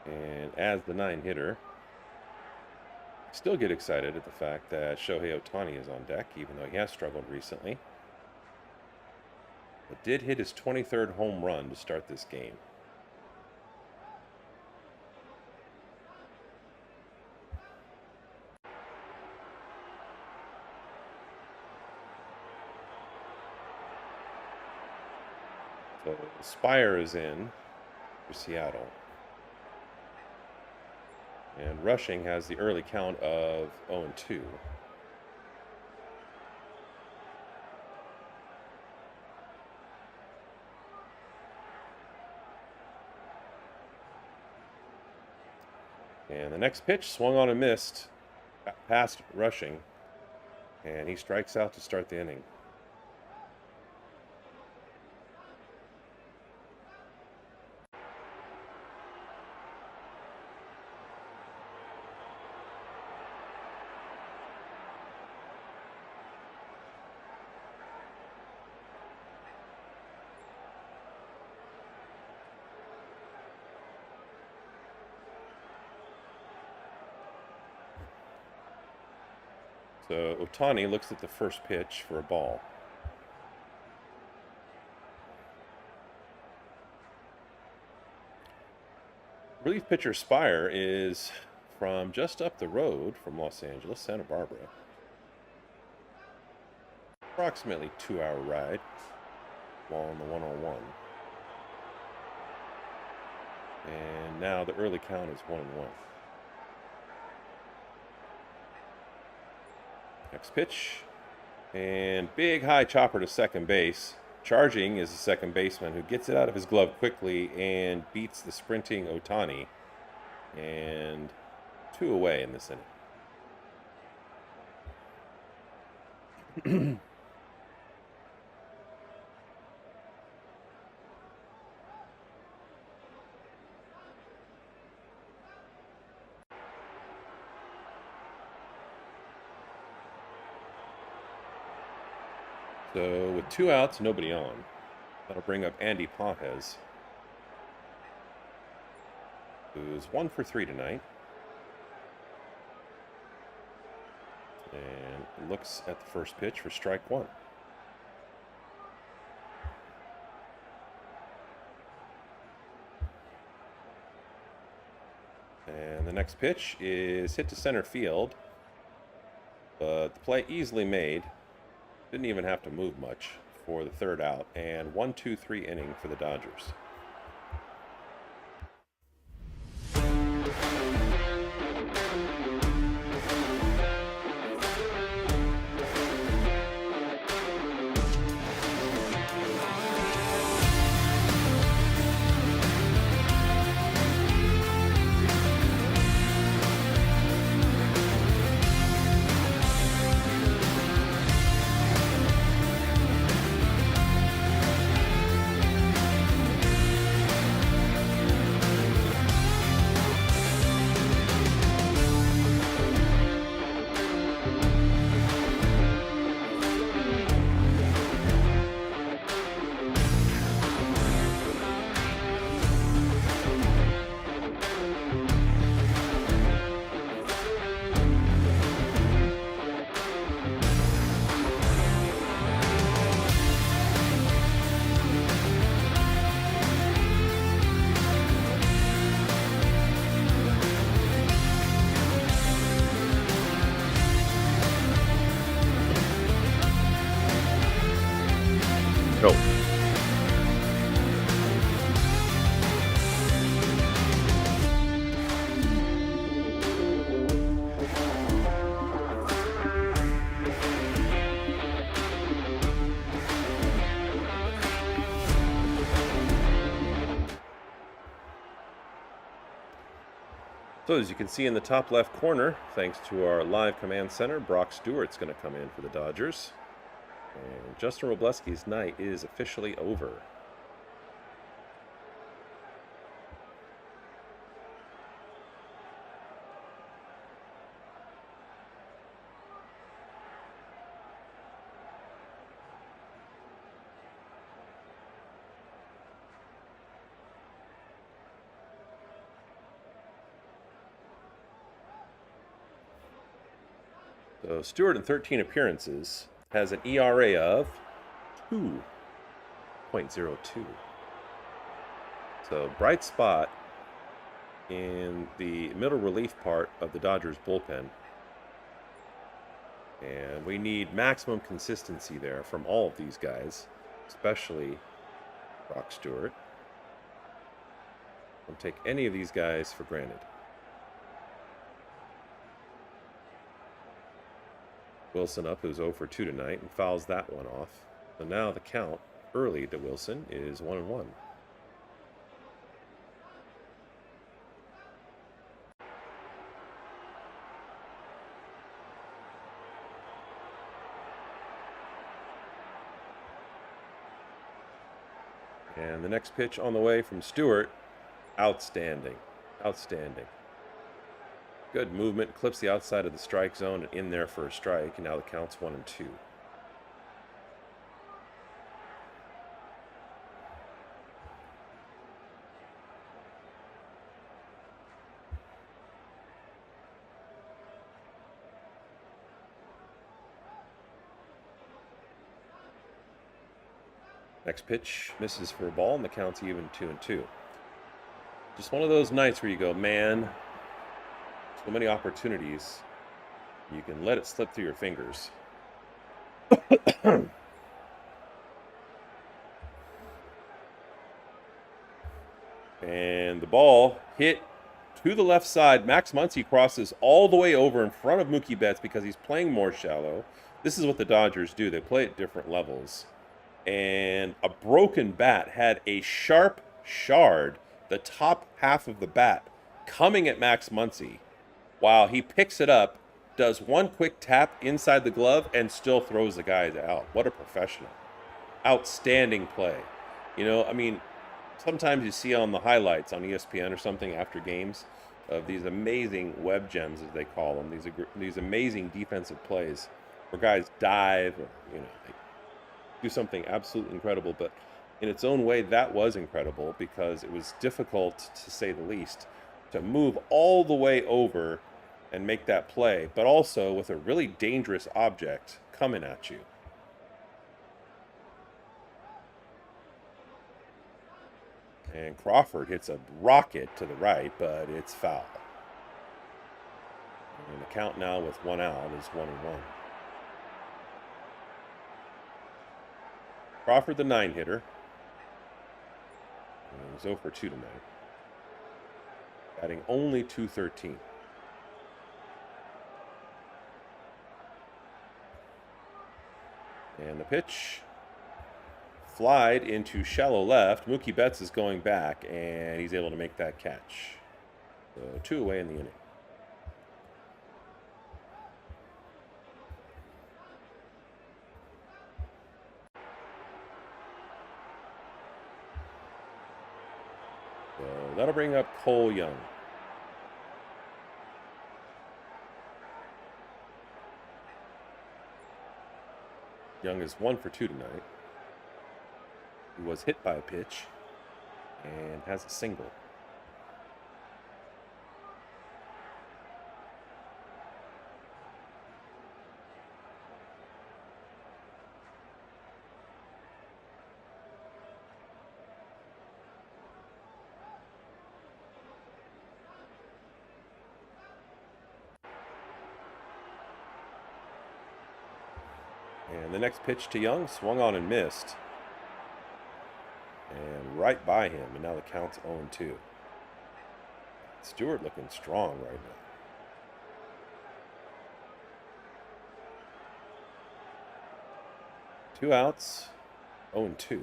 And as the 9-hitter, still get excited at the fact that Shohei Ohtani is on deck, even though he has struggled recently. But did hit his 23rd home run to start this game. So Spire is in for Seattle. And Rushing has the early count of 0-2. And the next pitch swung on and missed past Rushing. And he strikes out to start the inning. So Ohtani looks at the first pitch for a ball. Relief pitcher Spire is from just up the road from Los Angeles, Santa Barbara. Approximately 2-hour ride while on the 101. And now the early count is 1-1. Next pitch, and big high chopper to second base. Charging is the second baseman, who gets it out of his glove quickly and beats the sprinting Ohtani. And 2 away in this inning. So with 2 outs, nobody on. That'll bring up Andy Pages, who's 1 for 3 tonight. And looks at the first pitch for strike 1. And the next pitch is hit to center field, But the play easily made. Didn't even have to move much for the third out. And 1-2-3 inning for the Dodgers. Go. So as you can see in the top left corner, thanks to our live command center, Brock Stewart's going to come in for the Dodgers. And Justin Robleski's night is officially over. So Stewart in 13 appearances has an ERA of 2.02. So bright spot in the middle relief part of the Dodgers bullpen. And we need maximum consistency there from all of these guys, especially Brock Stewart. Don't take any of these guys for granted. Wilson up, who's 0 for 2 tonight, and fouls that one off. So now the count early to Wilson is 1-1. And the next pitch on the way from Stewart, outstanding, outstanding. Good movement, clips the outside of the strike zone and in there for a strike, and now the count's 1-2. Next pitch misses for a ball, and the count's even 2-2. Just one of those nights where you go, man, so many opportunities. You can let it slip through your fingers. And the ball hit to the left side. Max Muncy crosses all the way over in front of Mookie Betts because he's playing more shallow. This is what the Dodgers do. They play at different levels. And a broken bat had a sharp shard, the top half of the bat, coming at Max Muncy. While he picks it up, does one quick tap inside the glove, and still throws the guy out. What a professional. Outstanding play. You know, I mean, sometimes you see on the highlights on ESPN or something after games of these amazing web gems, as they call them, these amazing defensive plays where guys dive or, you know, they do something absolutely incredible. But in its own way, that was incredible because it was difficult, to say the least, to move all the way over and make that play, but also with a really dangerous object coming at you. And Crawford hits a rocket to the right, but it's foul. And the count now with 1 out is 1-1. Crawford, the 9-hitter. He's 0 for 2 tonight. Batting only .213. And the pitch. Flied into shallow left. Mookie Betts is going back, and he's able to make that catch. So 2 away in the inning. So that'll bring up Cole Young. Young is 1 for 2 tonight. He was hit by a pitch and has a single. And the next pitch to Young swung on and missed. And right by him, and now the count's 0-2. Stewart looking strong right now. Two outs, 0-2.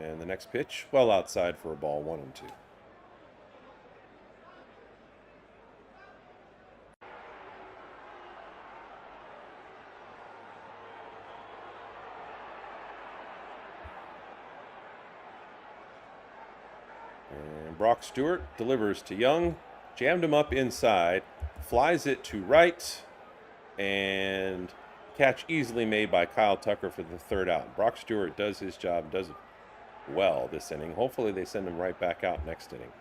And the next pitch, well outside for a ball, 1-2. And Brock Stewart delivers to Young, jammed him up inside, flies it to right, and catch easily made by Kyle Tucker for the 3rd out. Brock Stewart does his job, does it well this inning. Hopefully they send him right back out next inning.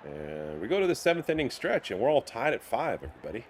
And we go to the 7th inning stretch, and we're all tied at 5, everybody.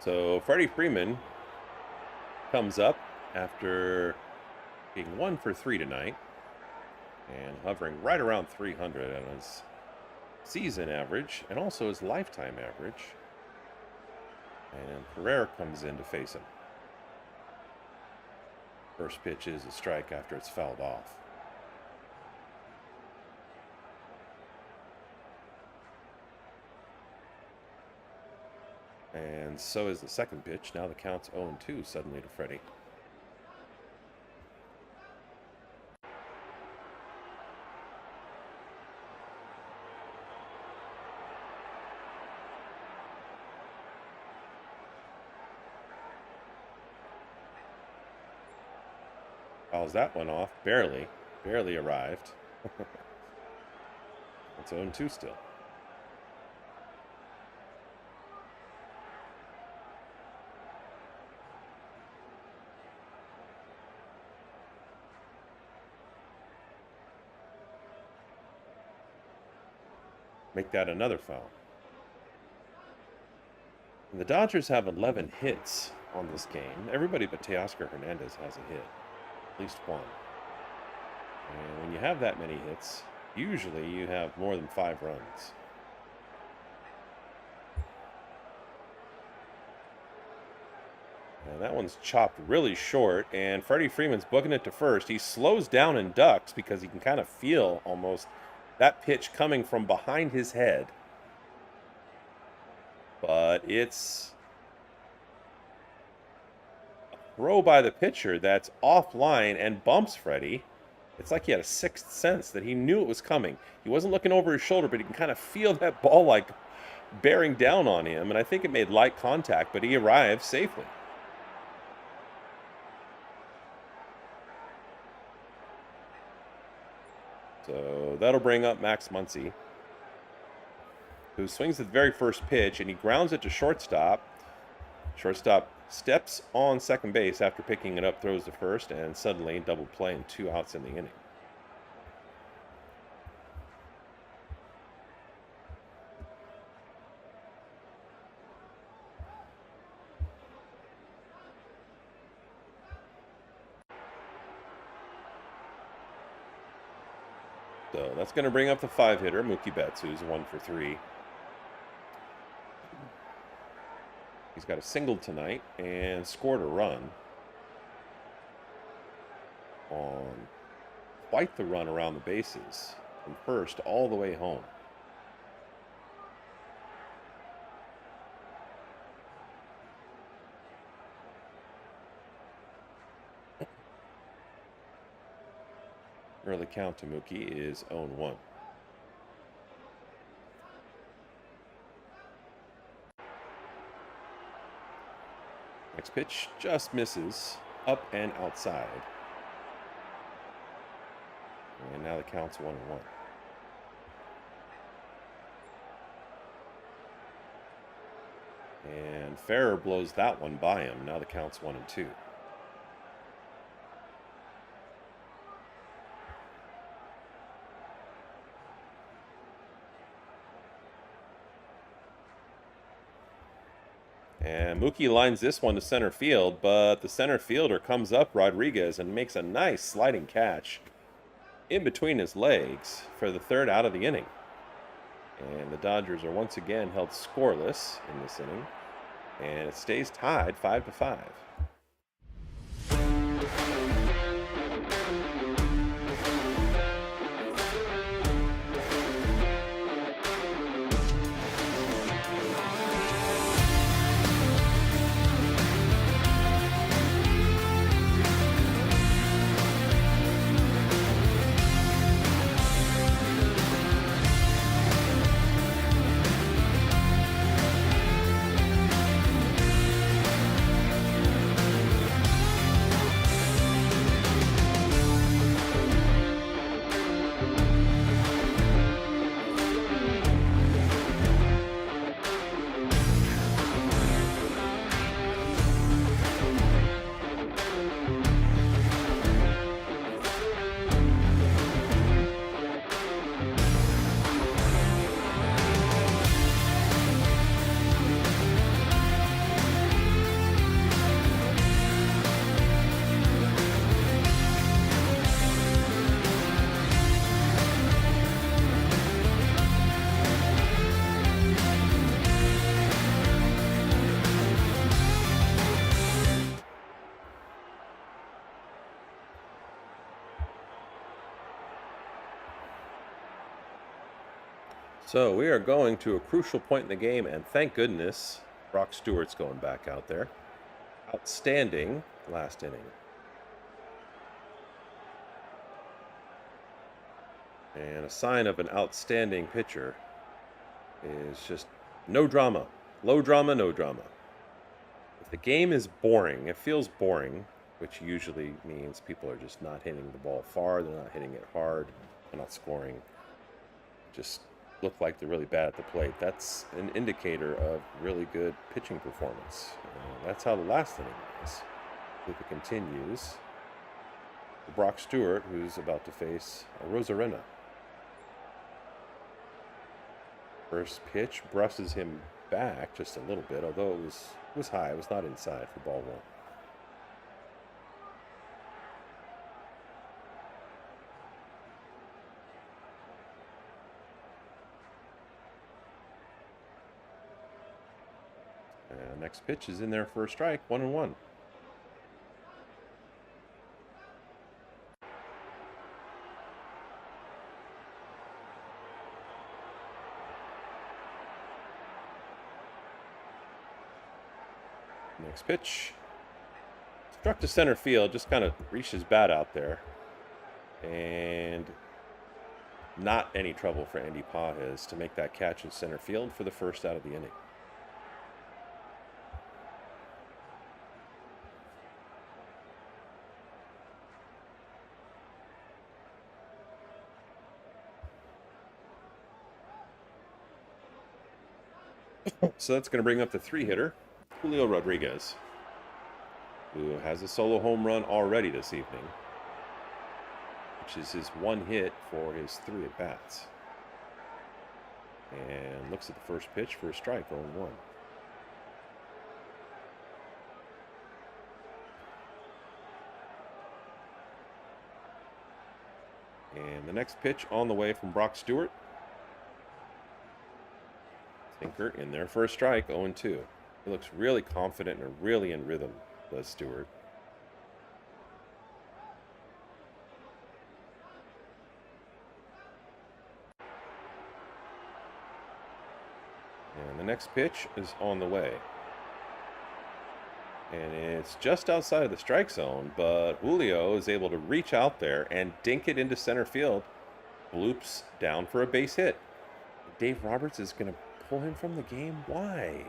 So Freddie Freeman comes up after being 1 for 3 tonight and hovering right around 300 on his season average and also his lifetime average. And Pereira comes in to face him. First pitch is a strike after it's fouled off. And so is the second pitch. Now the count's 0-2 suddenly to Freddie. Fouls that one off. Barely. Barely arrived. It's 0-2 still. Make that another foul. And the Dodgers have 11 hits on this game. Everybody but Teoscar Hernandez has a hit. At least one. And when you have that many hits, usually you have more than 5 runs. And that one's chopped really short, and Freddie Freeman's booking it to first. He slows down and ducks because he can kind of feel almost that pitch coming from behind his head. But it's a throw by the pitcher that's offline and bumps Freddie. It's like he had a sixth sense that he knew it was coming. He wasn't looking over his shoulder, but he can kind of feel that ball like bearing down on him. And I think it made light contact, but he arrived safely. So that'll bring up Max Muncy, who swings at the very first pitch, and he grounds it to shortstop. Shortstop steps on second base after picking it up, throws to first, and suddenly double play and 2 outs in the inning. So that's going to bring up the 5-hitter, Mookie Betts, who's 1 for 3. He's got a single tonight and scored a run on quite the run around the bases from first all the way home. Early count to Mookie is 0-1. Next pitch just misses up and outside. And now the count's 1-1. And Ferrer blows that one by him. Now the count's 1-2. And Mookie lines this one to center field, but the center fielder comes up, Rodriguez, and makes a nice sliding catch in between his legs for the 3rd out of the inning. And the Dodgers are once again held scoreless in this inning, and it stays tied 5-5. So we are going to a crucial point in the game, and thank goodness Brock Stewart's going back out there. Outstanding last inning. And a sign of an outstanding pitcher is just no drama. Low drama, no drama. If the game is boring, it feels boring, which usually means people are just not hitting the ball far, they're not hitting it hard, they're not scoring, just look like they're really bad at the plate. That's an indicator of really good pitching performance. That's how the last inning was. If it continues, Brock Stewart, who's about to face a Rosarena. First pitch brushes him back just a little bit, although it was high. It was not inside for ball one. Next pitch is in there for a strike, 1-1. Next pitch. Struck to center field, just kind of reached his bat out there. And not any trouble for Andy Pages to make that catch in center field for the first out of the inning. So that's going to bring up the 3-hitter, Julio Rodriguez, who has a solo home run already this evening, which is his one hit for his 3 at-bats. And looks at the first pitch for a strike, 0-1. And the next pitch on the way from Brock Stewart. Sinker in there for a strike, 0-2. He looks really confident and really in rhythm, does Stewart. And the next pitch is on the way. And it's just outside of the strike zone, but Julio is able to reach out there and dink it into center field. Bloops down for a base hit. Dave Roberts is going to pull him from the game? Why?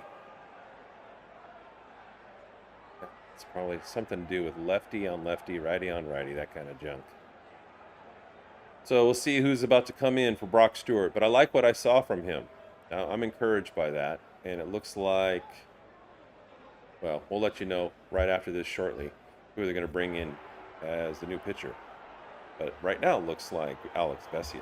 It's probably something to do with lefty on lefty, righty on righty, that kind of junk. So we'll see who's about to come in for Brock Stewart. But I like what I saw from him. I'm encouraged by that. And it looks like, well, we'll let you know right after this shortly who they're going to bring in as the new pitcher. But right now it looks like Alex Vesia.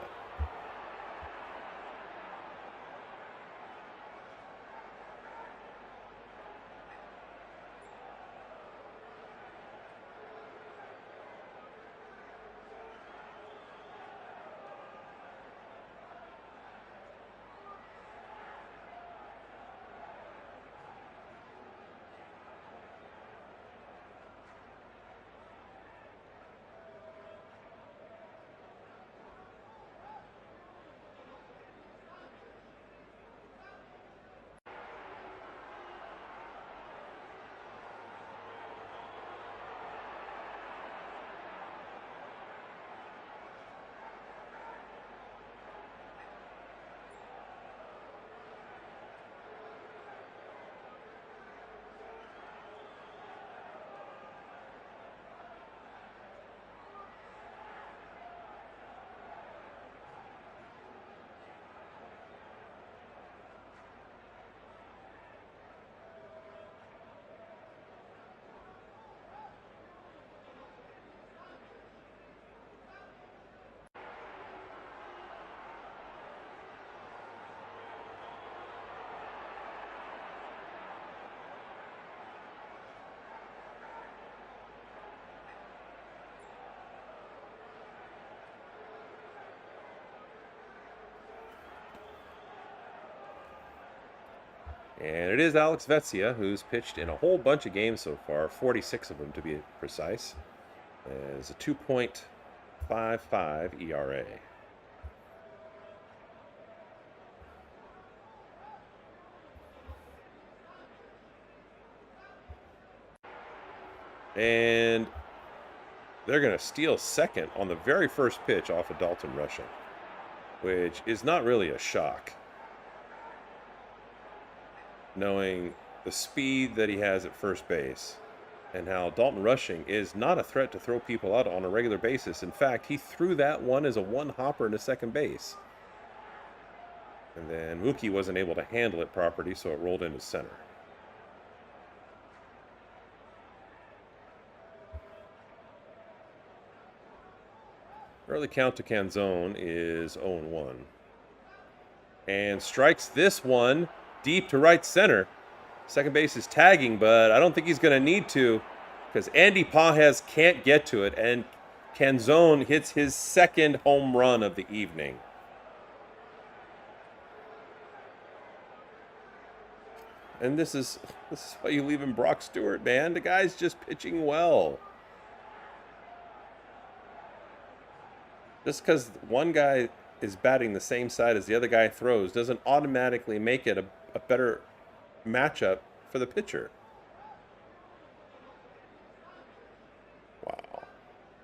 And it is Alex Vesia, who's pitched in a whole bunch of games so far, 46 of them to be precise. It's a 2.55 ERA. And they're going to steal second on the very first pitch off of Dalton Rushing, which is not really a shock, knowing the speed that he has at first base and how Dalton Rushing is not a threat to throw people out on a regular basis. In fact, he threw that one as a one-hopper into second base. And then Mookie wasn't able to handle it properly, so it rolled into center. Early count to Canzone is 0-1. And strikes this one deep to right center. Second base is tagging, but I don't think he's going to need to because Andy Pages can't get to it, and Canzone hits his second home run of the evening. And this is why you leave him Brock Stewart, man. The guy's just pitching well. Just because one guy is batting the same side as the other guy throws doesn't automatically make it a better matchup for the pitcher. Wow.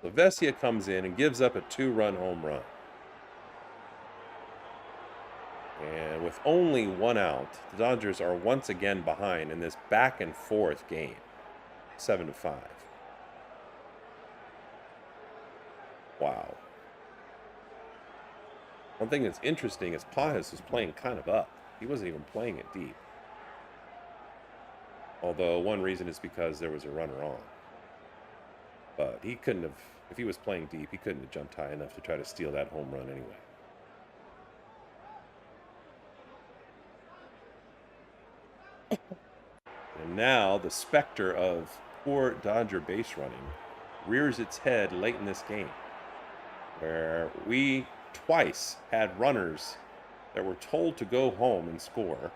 So Vesia comes in and gives up a 2-run home run. And with only one out, the Dodgers are once again behind in this back and forth game. 7-5. Wow. One thing that's interesting is Pages was playing kind of up. He wasn't even playing it deep. Although one reason is because there was a runner on. But he couldn't have, if he was playing deep, he couldn't have jumped high enough to try to steal that home run anyway. And now the specter of poor Dodger base running rears its head late in this game, where we twice had runners that were told to go home and score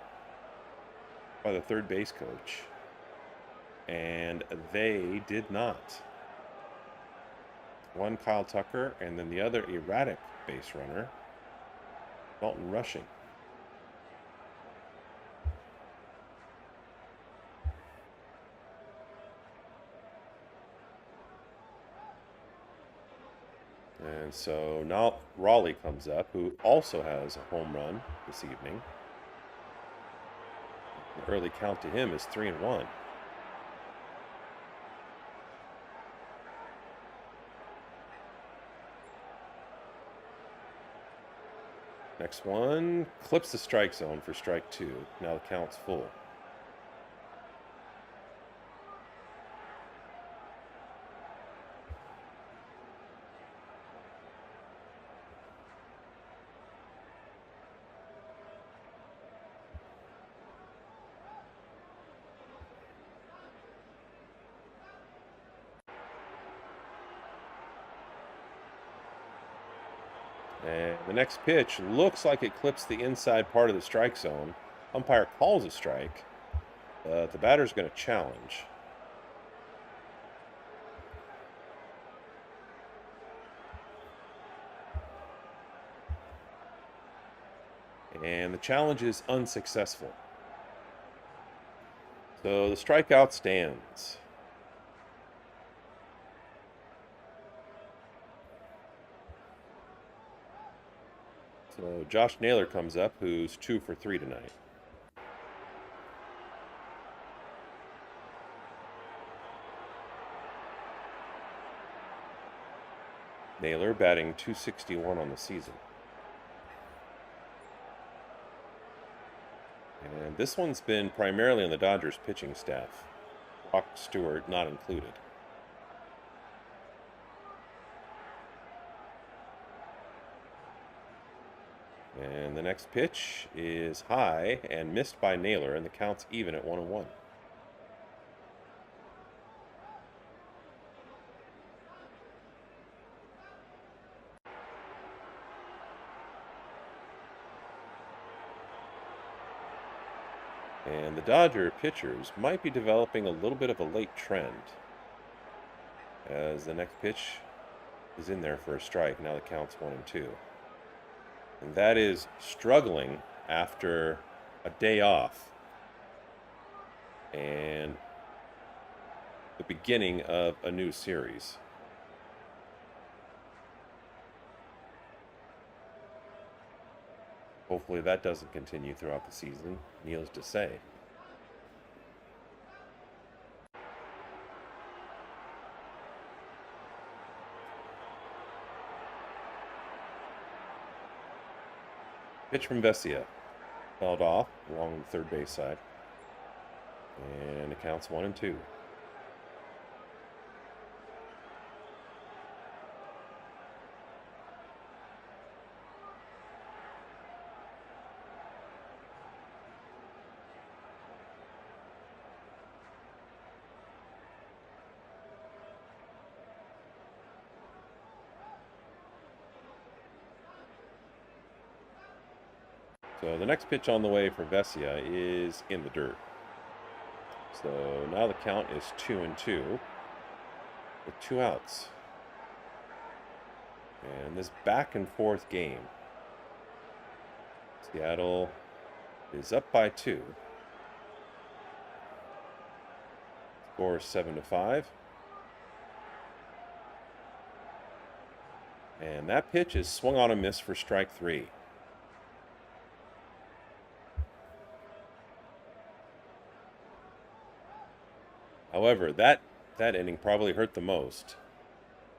by the third base coach, and they did not. One Kyle Tucker, and then the other erratic base runner, Dalton Rushing. And so now Raleigh comes up, who also has a home run this evening. The early count to him is 3-1. Next one clips the strike zone for strike 2. Now the count's full. And the next pitch looks like it clips the inside part of the strike zone. Umpire calls a strike, but the batter's going to challenge. And the challenge is unsuccessful. So the strikeout stands. So Josh Naylor comes up, who's 2 for 3 tonight. Naylor batting .261 on the season. And this one's been primarily on the Dodgers pitching staff. Brock Stewart not included. And the next pitch is high and missed by Naylor, and the count's even at 1-1. And the Dodger pitchers might be developing a little bit of a late trend, as the next pitch is in there for a strike. Now the count's 1-2. And that is struggling after a day off. And the beginning of a new series. Hopefully that doesn't continue throughout the season, needless to say. Pitch from Vesia. Fouled off along the third base side. And it counts 1-2. So the next pitch on the way for Vesia is in the dirt. So now the count is 2-2 with 2 outs. And this back and forth game, Seattle is up by 2. Score is 7-5. And that pitch is swung on a miss for strike 3. However, that inning probably hurt the most.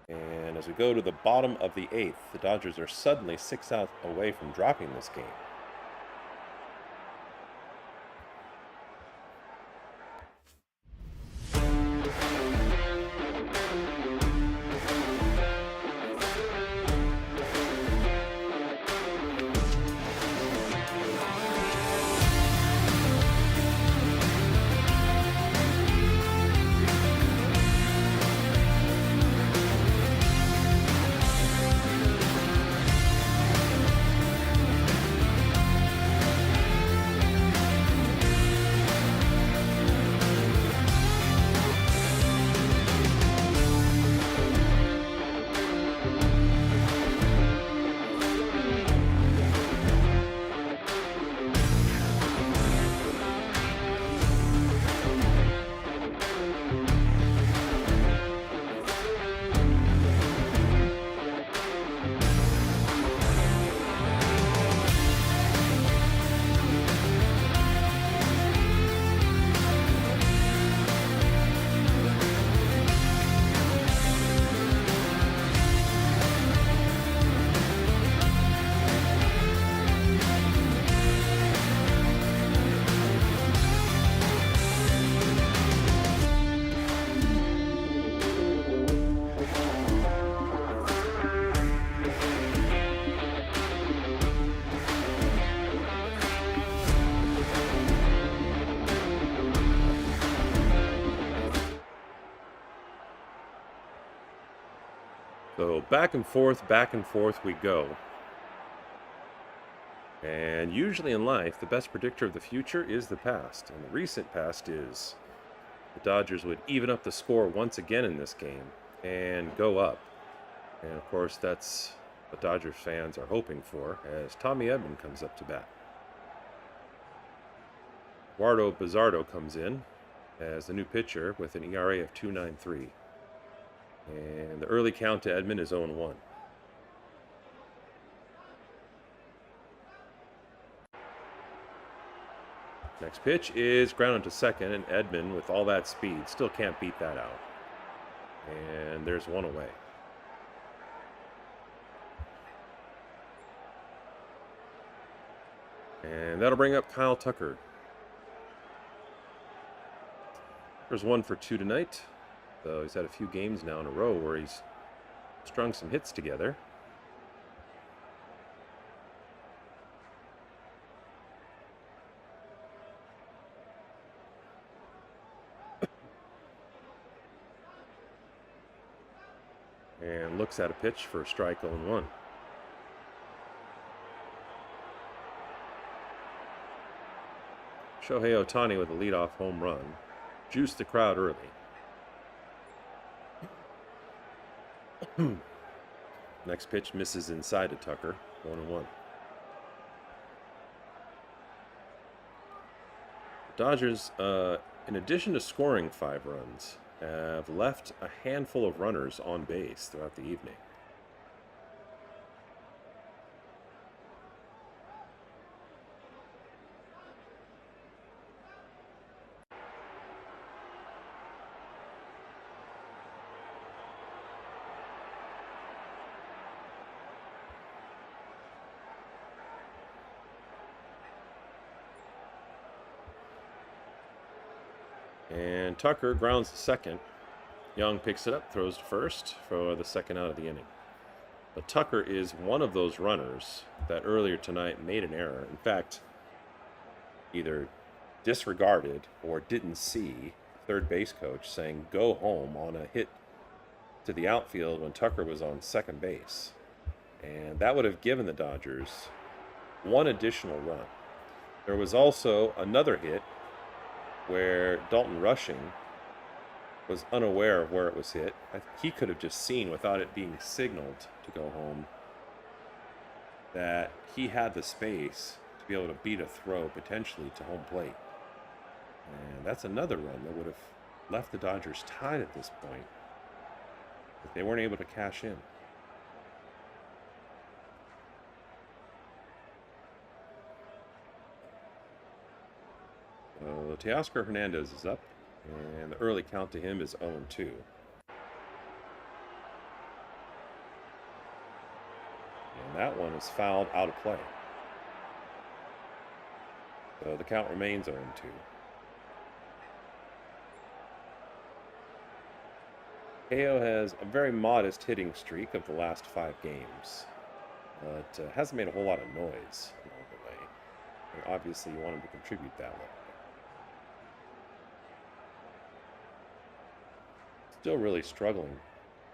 And as we go to the bottom of the 8th, the Dodgers are suddenly 6 outs away from dropping this game. So back and forth we go. And usually in life, the best predictor of the future is the past. And the recent past is the Dodgers would even up the score once again in this game and go up. And of course, that's what Dodgers fans are hoping for as Tommy Edman comes up to bat. Eduardo Bizzardo comes in as the new pitcher with an ERA of 2.93. And the early count to Edman is 0-1. Next pitch is grounded to second, and Edman, with all that speed, still can't beat that out. And there's one away. And that'll bring up Kyle Tucker. There's 1 for 2 tonight. So he's had a few games now in a row where he's strung some hits together. And looks at a pitch for a strike 0-1. Shohei Ohtani with a leadoff home run. Juiced the crowd early. Next pitch misses inside to Tucker. 1-1. Dodgers, in addition to scoring 5 runs, have left a handful of runners on base throughout the evening. And Tucker grounds to second. Young picks it up, throws to first for the second out of the inning. But Tucker is one of those runners that earlier tonight made an error. In fact, either disregarded or didn't see third base coach saying go home on a hit to the outfield when Tucker was on second base. And that would have given the Dodgers one additional run. There was also another hit where Dalton Rushing was unaware of where it was hit. He could have just seen, without it being signaled to go home, that he had the space to be able to beat a throw potentially to home plate. And that's another run that would have left the Dodgers tied at this point if they weren't able to cash in. Teoscar Hernandez is up, and the early count to him is 0-2. And that one is fouled out of play. So the count remains 0-2. KO has a very modest hitting streak of the last 5 games, but hasn't made a whole lot of noise along the way. And obviously, you want him to contribute that way. Still really struggling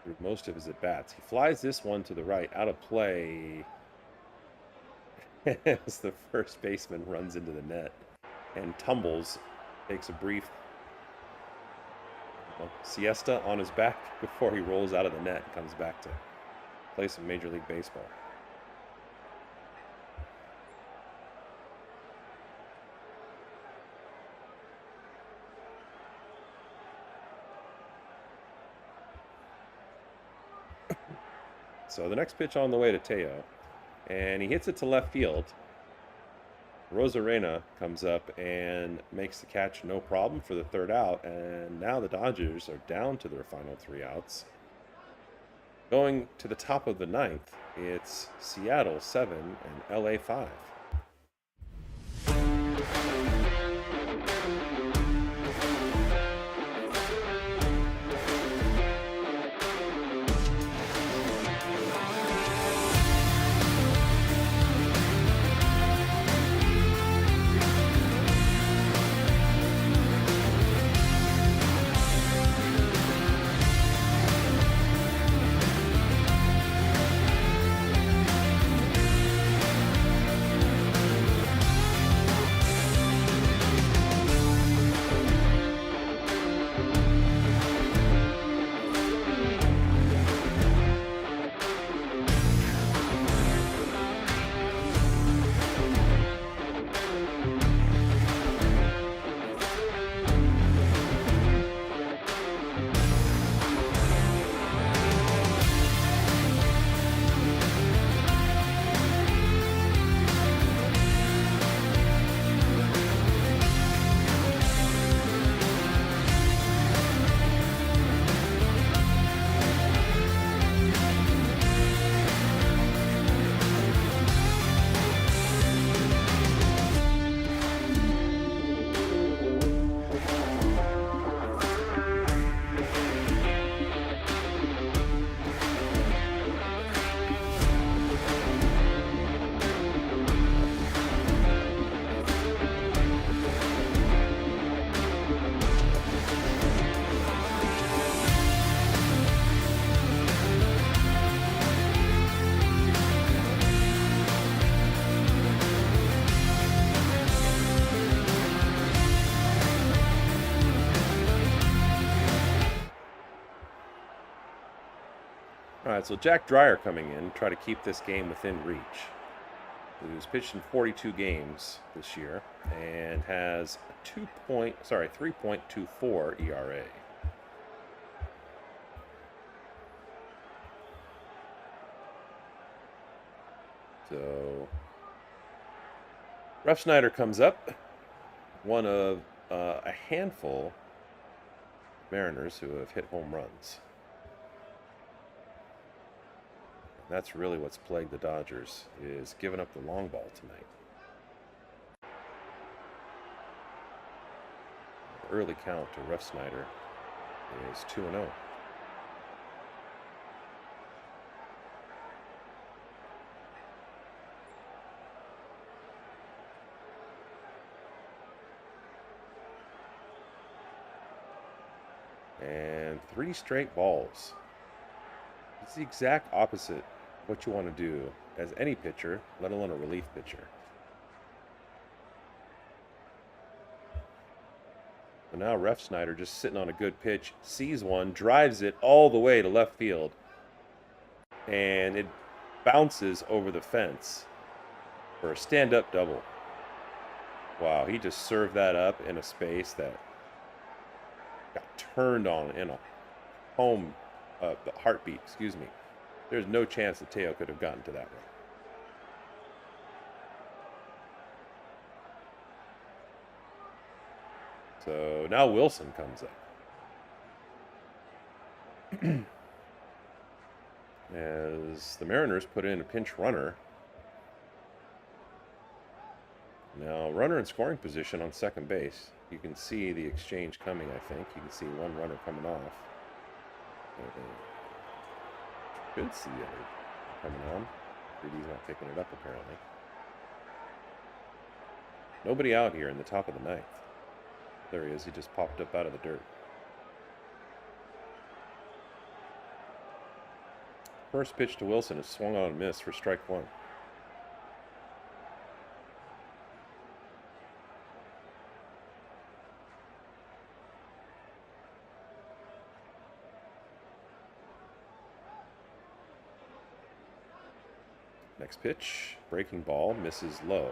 through most of his at-bats. He flies this one to the right, out of play, as the first baseman runs into the net and tumbles, takes a brief siesta on his back before he rolls out of the net and comes back to play some Major League Baseball. So the next pitch on the way to Teo, and he hits it to left field. Rosarena comes up and makes the catch no problem for the third out, and now the Dodgers are down to their final 3 outs. Going to the top of the 9th, it's Seattle 7 and LA 5. All right, so Jack Dreyer coming in, try to keep this game within reach. Who's pitched in 42 games this year and has a 3.24 ERA. So Refsnyder comes up, one of a handful of Mariners who have hit home runs. And that's really what's plagued the Dodgers, is giving up the long ball tonight. The early count to Refsnyder is 2-0. And 3 straight balls. It's the exact opposite of what you want to do as any pitcher, let alone a relief pitcher. But now Refsnyder, just sitting on a good pitch, sees one, drives it all the way to left field, and it bounces over the fence for a stand-up double. Wow, he just served that up in a space that got turned on in a heartbeat, excuse me. There's no chance that Teo could have gotten to that one. So now Wilson comes up. As the Mariners put in a pinch runner. Now, runner in scoring position on second base. You can see the exchange coming, I think. You can see one runner coming off. Should see the other coming on. 3D's not picking it up, apparently. Nobody out here in the top of the ninth. There he is. He just popped up out of the dirt. First pitch to Wilson is swung on and missed for strike 1. Next pitch, breaking ball, misses low.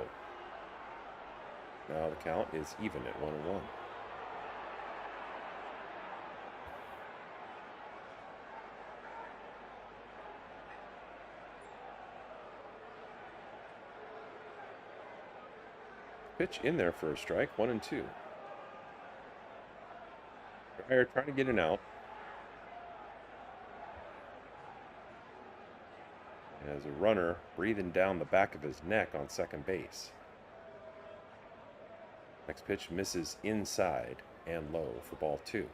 Now the count is even at 1-1. Pitch in there for a strike, 1-2. Dreyer trying to get an out. As a runner breathing down the back of his neck on second base. Next pitch misses inside and low for ball 2.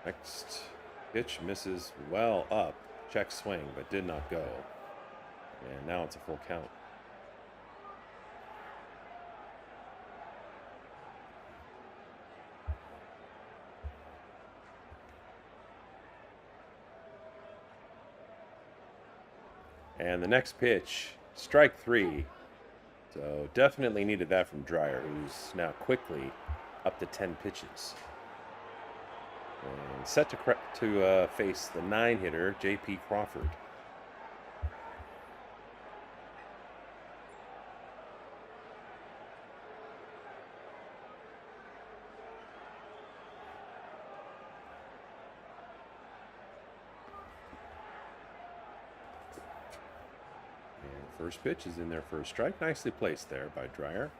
Next pitch misses well up. Check swing, but did not go. And now it's a full count. And the next pitch, strike 3. So definitely needed that from Dreyer, who's now quickly up to 10 pitches. And set to face the 9-hitter, J.P. Crawford. And first pitch is in there for a strike. Nicely placed there by Dreyer.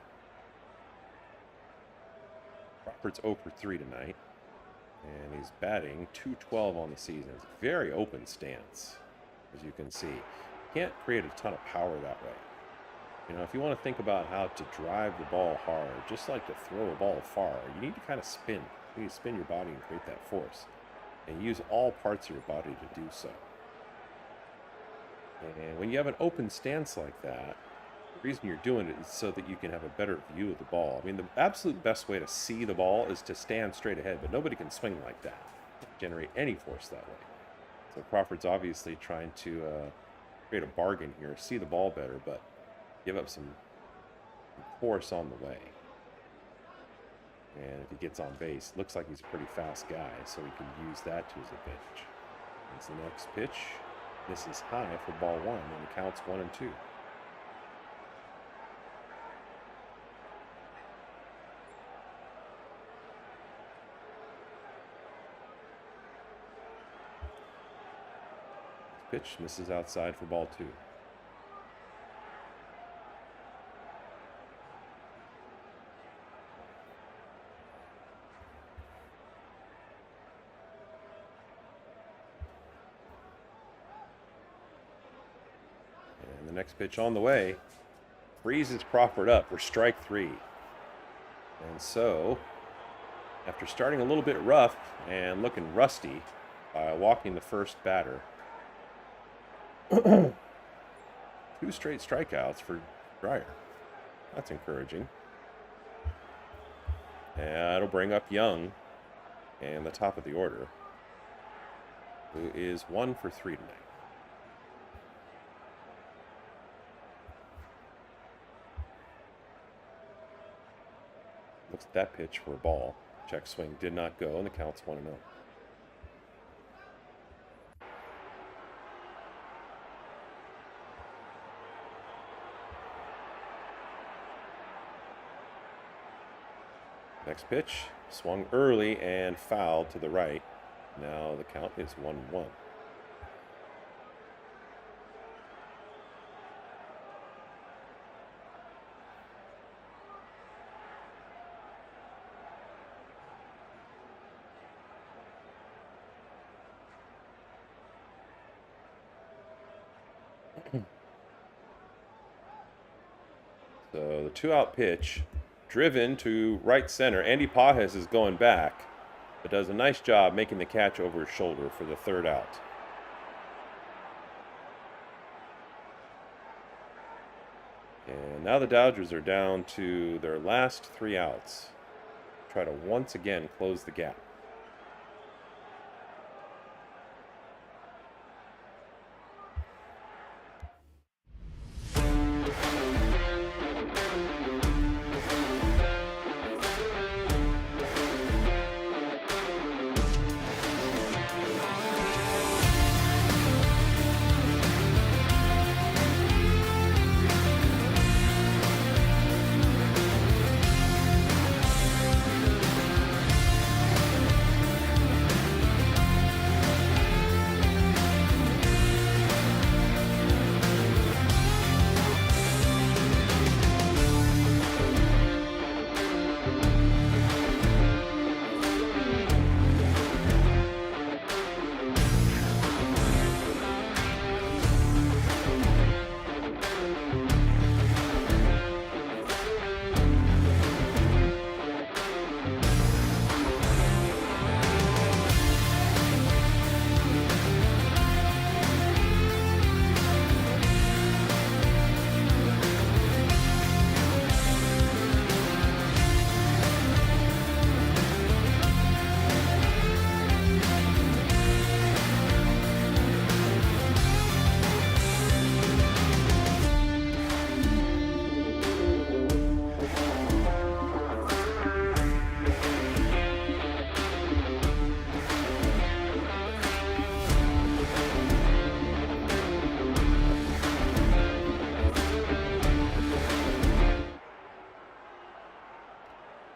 Crawford's 0 for 3 tonight. And he's batting .212 on the season. It's a very open stance, as you can see. Can't create a ton of power that way. You know, if you want to think about how to drive the ball hard, just like to throw a ball far, you need to kind of spin. You need to spin your body and create that force. And use all parts of your body to do so. And when you have an open stance like that, the reason you're doing it is so that you can have a better view of the ball. I mean, the absolute best way to see the ball is to stand straight ahead, but nobody can swing like that, generate any force that way. So Crawford's obviously trying to create a bargain here, see the ball better, but give up some force on the way. And if he gets on base, looks like he's a pretty fast guy, so he can use that to his advantage. That's the next pitch. This is high for ball one, and it counts 1-2. Pitch misses outside for ball two. And the next pitch on the way freezes Crawford up for strike three. And so, after starting a little bit rough and looking rusty by walking the first batter, 2 straight strikeouts for Dreyer. That's encouraging. And that'll bring up Young and the top of the order, who is 1 for 3 tonight. Looks at that pitch for a ball. Check swing did not go, and the count's 1-0. Next pitch, swung early and fouled to the right. Now the count is 1-1. So the 2-out pitch, driven to right center. Andy Pajes is going back, but does a nice job making the catch over his shoulder for the 3rd out. And now the Dodgers are down to their last 3 outs. Try to once again close the gap.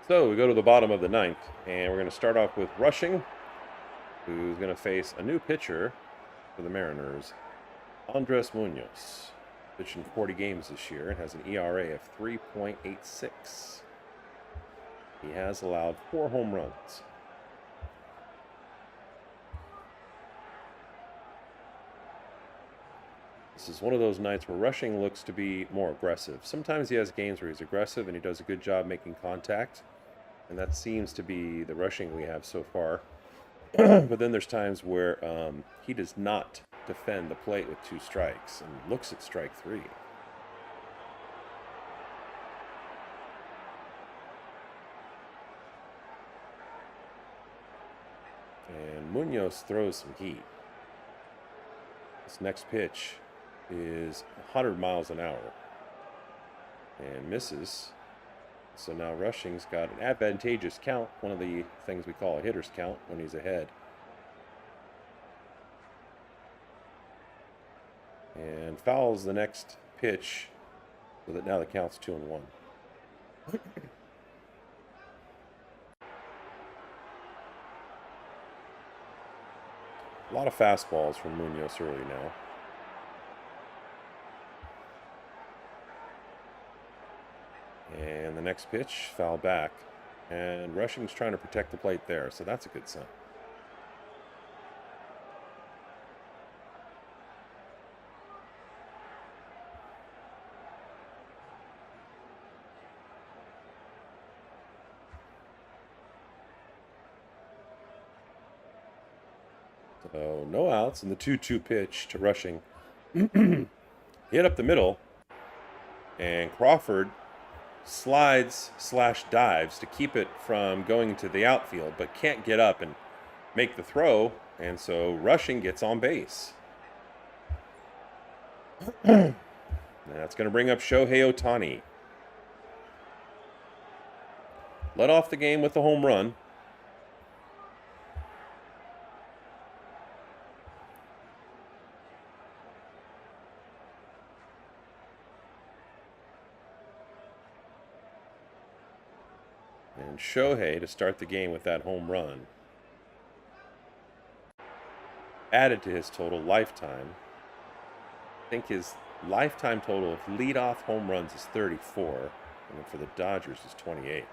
So we go to the bottom of the 9th, and we're going to start off with Rushing, who's going to face a new pitcher for the Mariners, Andres Munoz. Pitched in 40 games this year and has an ERA of 3.86. He has allowed 4 home runs. This is one of those nights where Rushing looks to be more aggressive. Sometimes he has games where he's aggressive and he does a good job making contact. And that seems to be the Rushing we have so far. But then there's times where he does not defend the plate with 2 strikes and looks at strike 3. And Munoz throws some heat. This next pitch is 100 miles an hour and misses. So now Rushing's got an advantageous count, one of the things we call a hitter's count when he's ahead. And fouls the next pitch so that now the count's 2-1. A lot of fastballs from Munoz early now. And the next pitch, foul back. And Rushing's trying to protect the plate there, so that's a good sign. So no outs, and the 2-2 pitch to Rushing. Hit up the middle, and Crawford slides/dives to keep it from going to the outfield, but can't get up and make the throw, and so Rushing gets on base. That's going to bring up Shohei Ohtani. Led off the game with a home run. And Shohei to start the game with that home run. Added to his total lifetime. I think his lifetime total of leadoff home runs is 34. And for the Dodgers is 28.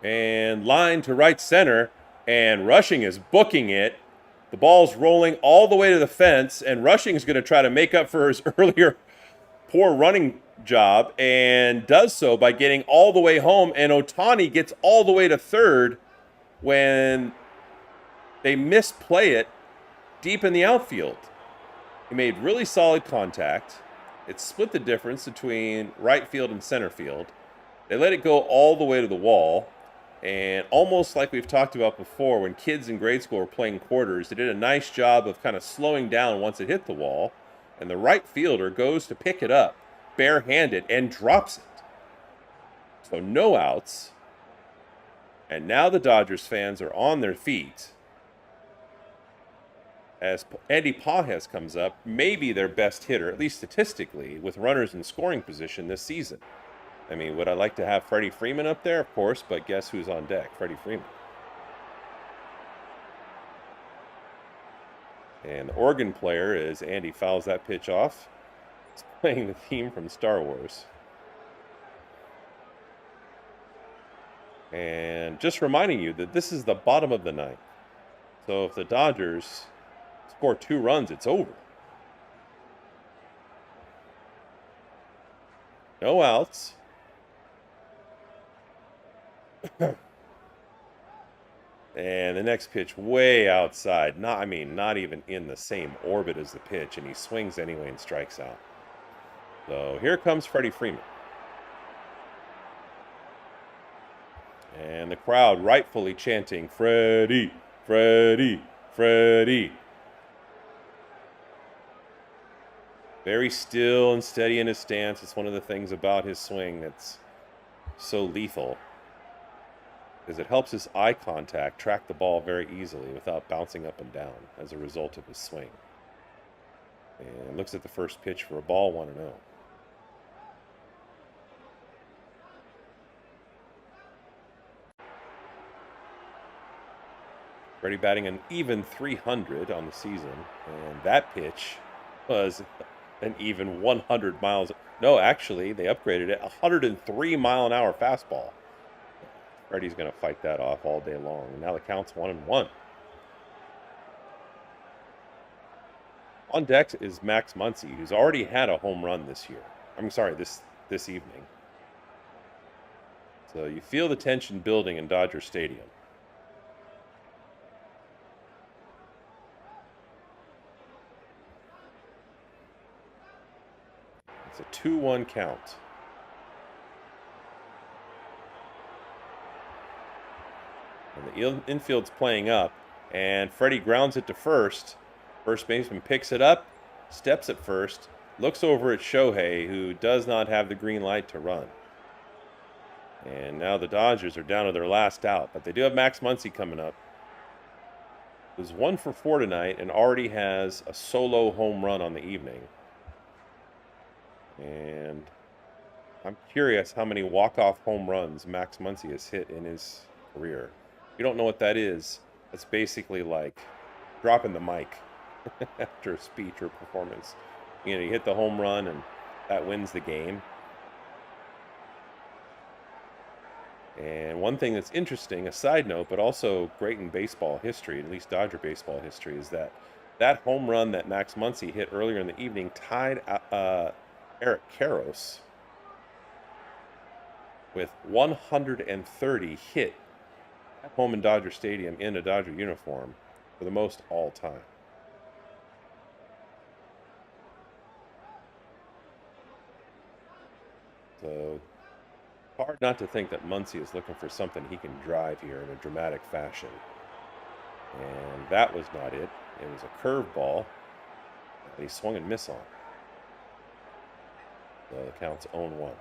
And line to right center. And Rushing is booking it. The ball's rolling all the way to the fence. And Rushing is going to try to make up for his earlier poor running job. And does so by getting all the way home. And Ohtani gets all the way to third when they misplay it deep in the outfield. He made really solid contact. It split the difference between right field and center field. They let it go all the way to the wall. And almost like we've talked about before, when kids in grade school were playing quarters, they did a nice job of kind of slowing down once it hit the wall. And the right fielder goes to pick it up, barehanded, and drops it. So no outs. And now the Dodgers fans are on their feet as Andy Pages comes up, maybe their best hitter, at least statistically, with runners in scoring position this season. I mean, would I like to have Freddie Freeman up there? Of course, but guess who's on deck? Freddie Freeman. And the organ player, as Andy fouls that pitch off, is playing the theme from Star Wars. And just reminding you that this is the bottom of the ninth. So if the Dodgers score 2 runs, it's over. No outs. And the next pitch way outside. Not even in the same orbit as the pitch. And he swings anyway and strikes out. So here comes Freddie Freeman. And the crowd rightfully chanting, Freddie, Freddie, Freddie. Very still and steady in his stance. It's one of the things about his swing that's so lethal, is it helps his eye contact track the ball very easily without bouncing up and down as a result of his swing. And looks at the first pitch for a ball, 1-0. Freddie batting an even 300 on the season, and that pitch was an even 100 miles. No, actually, they upgraded it, 103 mile an hour fastball. Freddie's going to fight that off all day long. And now the count's 1-1. On deck is Max Muncy, who's already had a home run this year. This evening. So you feel the tension building in Dodger Stadium. It's a 2-1 count. And the infield's playing up, and Freddie grounds it to first. First baseman picks it up, steps at first, looks over at Shohei, who does not have the green light to run. And now the Dodgers are down to their last out, but they do have Max Muncy coming up, who's 1 for 4 tonight and already has a solo home run on the evening. And I'm curious how many walk-off home runs Max Muncy has hit in his career. If you don't know what that is, that's basically like dropping the mic after a speech or performance. You know, you hit the home run and that wins the game. And one thing that's interesting, a side note, but also great in baseball history, at least Dodger baseball history, is that that home run that Max Muncy hit earlier in the evening tied Eric Karros with 130 hit at home in Dodger Stadium in a Dodger uniform for the most all time. So hard not to think that Muncy is looking for something he can drive here in a dramatic fashion. And that was not it. It was a curveball that he swung and missed on. So the count's 0-1.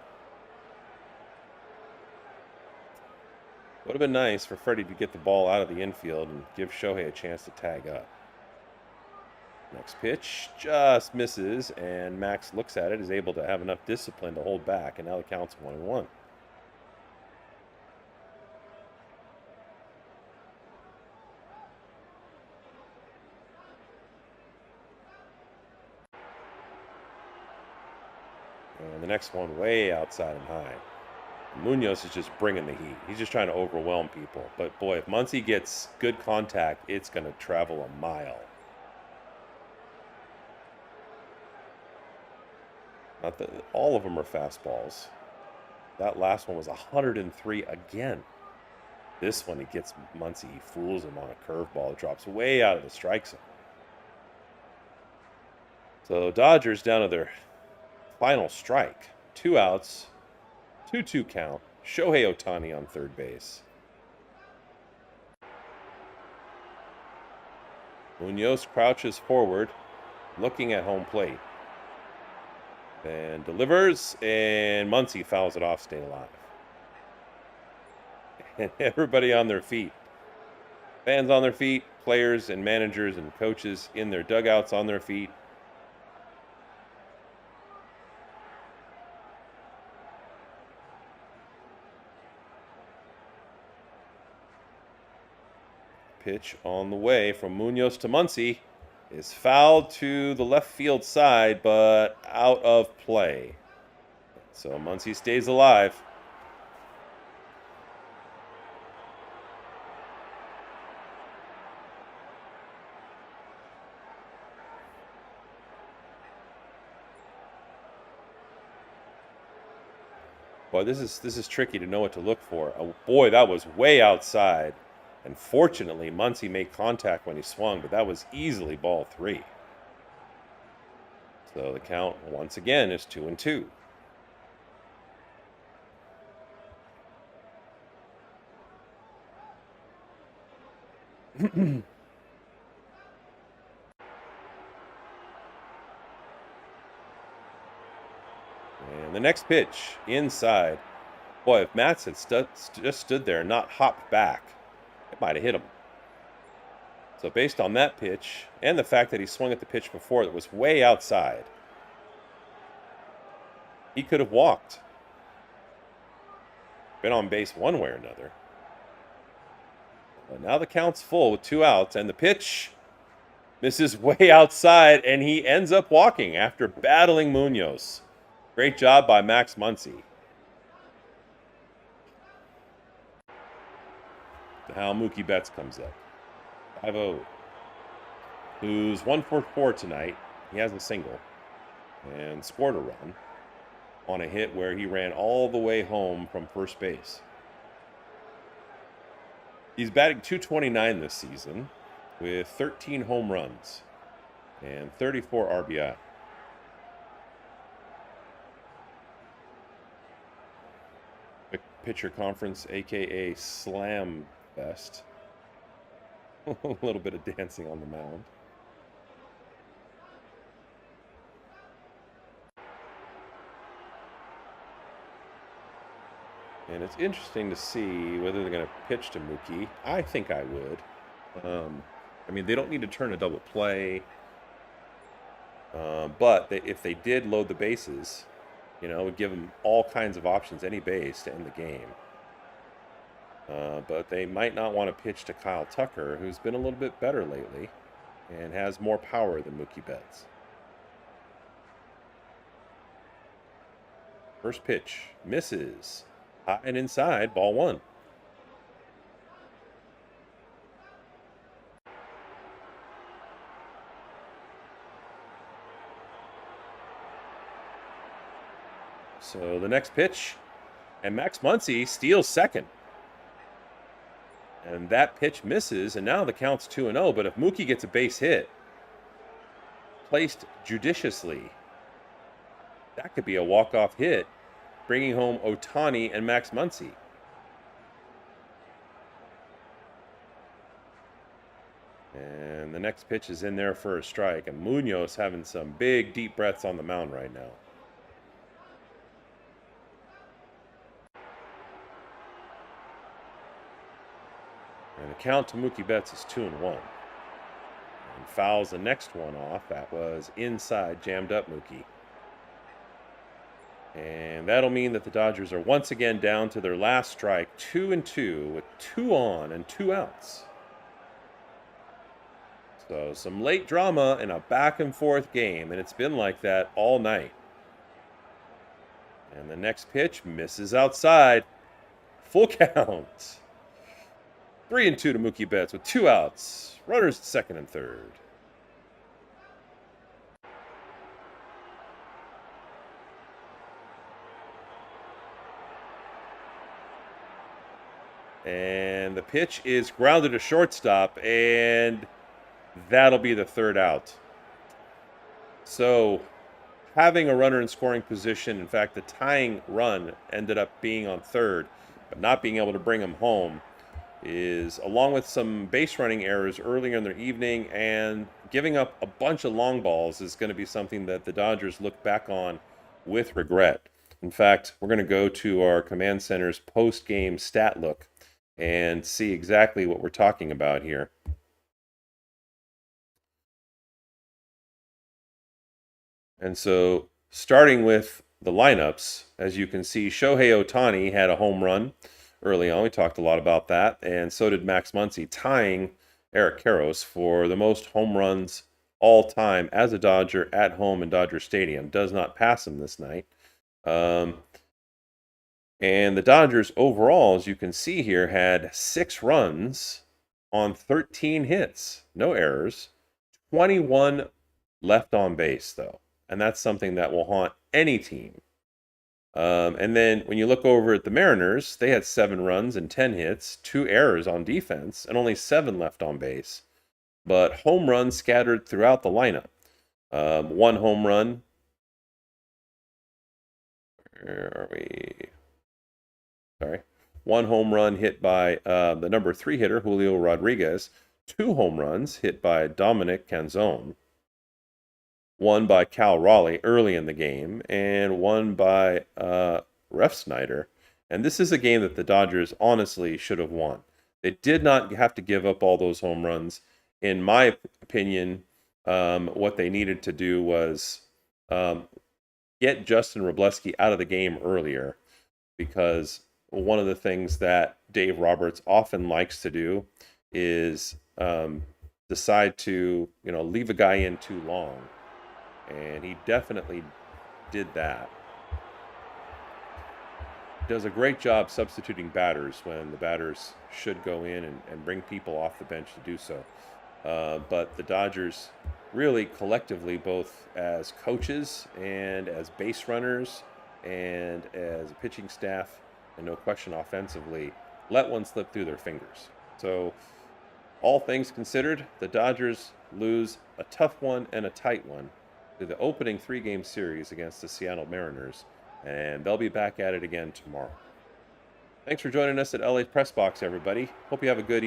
Would have been nice for Freddie to get the ball out of the infield and give Shohei a chance to tag up. Next pitch just misses, and Max looks at it, is able to have enough discipline to hold back, and now the count's 1-1. And the next one way outside and high. Munoz is just bringing the heat. He's just trying to overwhelm people. But boy, if Muncy gets good contact, it's going to travel a mile. Not that all of them are fastballs. That last one was 103 again. This one, he gets Muncy. He fools him on a curveball. It drops way out of the strike zone. So Dodgers down to their final strike. 2 outs, 2-2 count. Shohei Ohtani on third base. Munoz crouches forward, looking at home plate. Then delivers, and Muncy fouls it off, staying alive. And everybody on their feet. Fans on their feet, players and managers and coaches in their dugouts on their feet. Pitch on the way from Munoz to Muncy is fouled to the left field side, but out of play. So Muncy stays alive. Boy, this is tricky to know what to look for. Oh, boy, that was way outside. And fortunately, Muncy made contact when he swung, but that was easily ball 3. So the count, once again, is 2-2. And the next pitch, inside. Boy, if Matz had just stood there and not hopped back, it might have hit him. So based on that pitch, and the fact that he swung at the pitch before that was way outside, he could have walked. Been on base one way or another. But now the count's full with 2 outs, and the pitch misses way outside, and he ends up walking after battling Munoz. Great job by Max Muncy. Now Mookie Betts comes up. 5-0. Who's 1 for 4 tonight. He has a single and scored a run on a hit where he ran all the way home from first base. He's batting .229 this season with 13 home runs and 34 RBI. Pitcher Conference, aka Slam Fest. A little bit of dancing on the mound. And it's interesting to see whether they're going to pitch to Mookie. I think I would. I mean, they don't need to turn a double play. But if they did load the bases, you know, it would give them all kinds of options, any base to end the game. But they might not want to pitch to Kyle Tucker, who's been a little bit better lately and has more power than Mookie Betts. First pitch misses. High and inside, ball one. So the next pitch, and Max Muncy steals second. And that pitch misses, and now the count's 2-0. But if Mookie gets a base hit, placed judiciously, that could be a walk-off hit, bringing home Ohtani and Max Muncy. And the next pitch is in there for a strike. And Munoz having some big, deep breaths on the mound right now. And the count to Mookie Betts is 2-1. And fouls the next one off. That was inside, jammed up Mookie. And that'll mean that the Dodgers are once again down to their last strike, 2-2, with 2 on and 2 outs. So some late drama in a back-and-forth game, and it's been like that all night. And the next pitch misses outside. Full count. 3-2 to Mookie Betts with 2 outs. Runners at second and third. And the pitch is grounded to shortstop, and that'll be the 3rd out. So having a runner in scoring position, in fact, the tying run ended up being on 3rd, but not being able to bring him home is, along with some base running errors earlier in the evening and giving up a bunch of long balls, is going to be something that the Dodgers look back on with regret. In fact, we're going to go to our command center's post-game stat look and see exactly what we're talking about here. And so, starting with the lineups, as you can see, Shohei Ohtani had a home run early on. We talked a lot about that. And so did Max Muncy, tying Eric Karros for the most home runs all time as a Dodger at home in Dodger Stadium. Does not pass him this night. And the Dodgers overall, as you can see here, had 6 runs on 13 hits. No errors. 21 left on base, though. And that's something that will haunt any team. And then when you look over at the Mariners, they had 7 runs and 10 hits, 2 errors on defense, and only 7 left on base. But home runs scattered throughout the lineup. 1 home run. Where are we? Sorry. 1 home run hit by the number 3 hitter, Julio Rodriguez. 2 home runs hit by Dominic Canzone. 1 by Cal Raleigh early in the game, and 1 by Ref Snyder. And this is a game that the Dodgers honestly should have won. They did not have to give up all those home runs. In my opinion, what they needed to do was get Justin Wroblewski out of the game earlier, because one of the things that Dave Roberts often likes to do is decide to, leave a guy in too long. And he definitely did that. Does a great job substituting batters when the batters should go in and bring people off the bench to do so. But the Dodgers really collectively, both as coaches and as base runners and as a pitching staff, and no question offensively, let one slip through their fingers. So all things considered, the Dodgers lose a tough one and a tight one to the opening 3-game series against the Seattle Mariners, and they'll be back at it again tomorrow. Thanks for joining us at LA Press Box, everybody. Hope you have a good evening.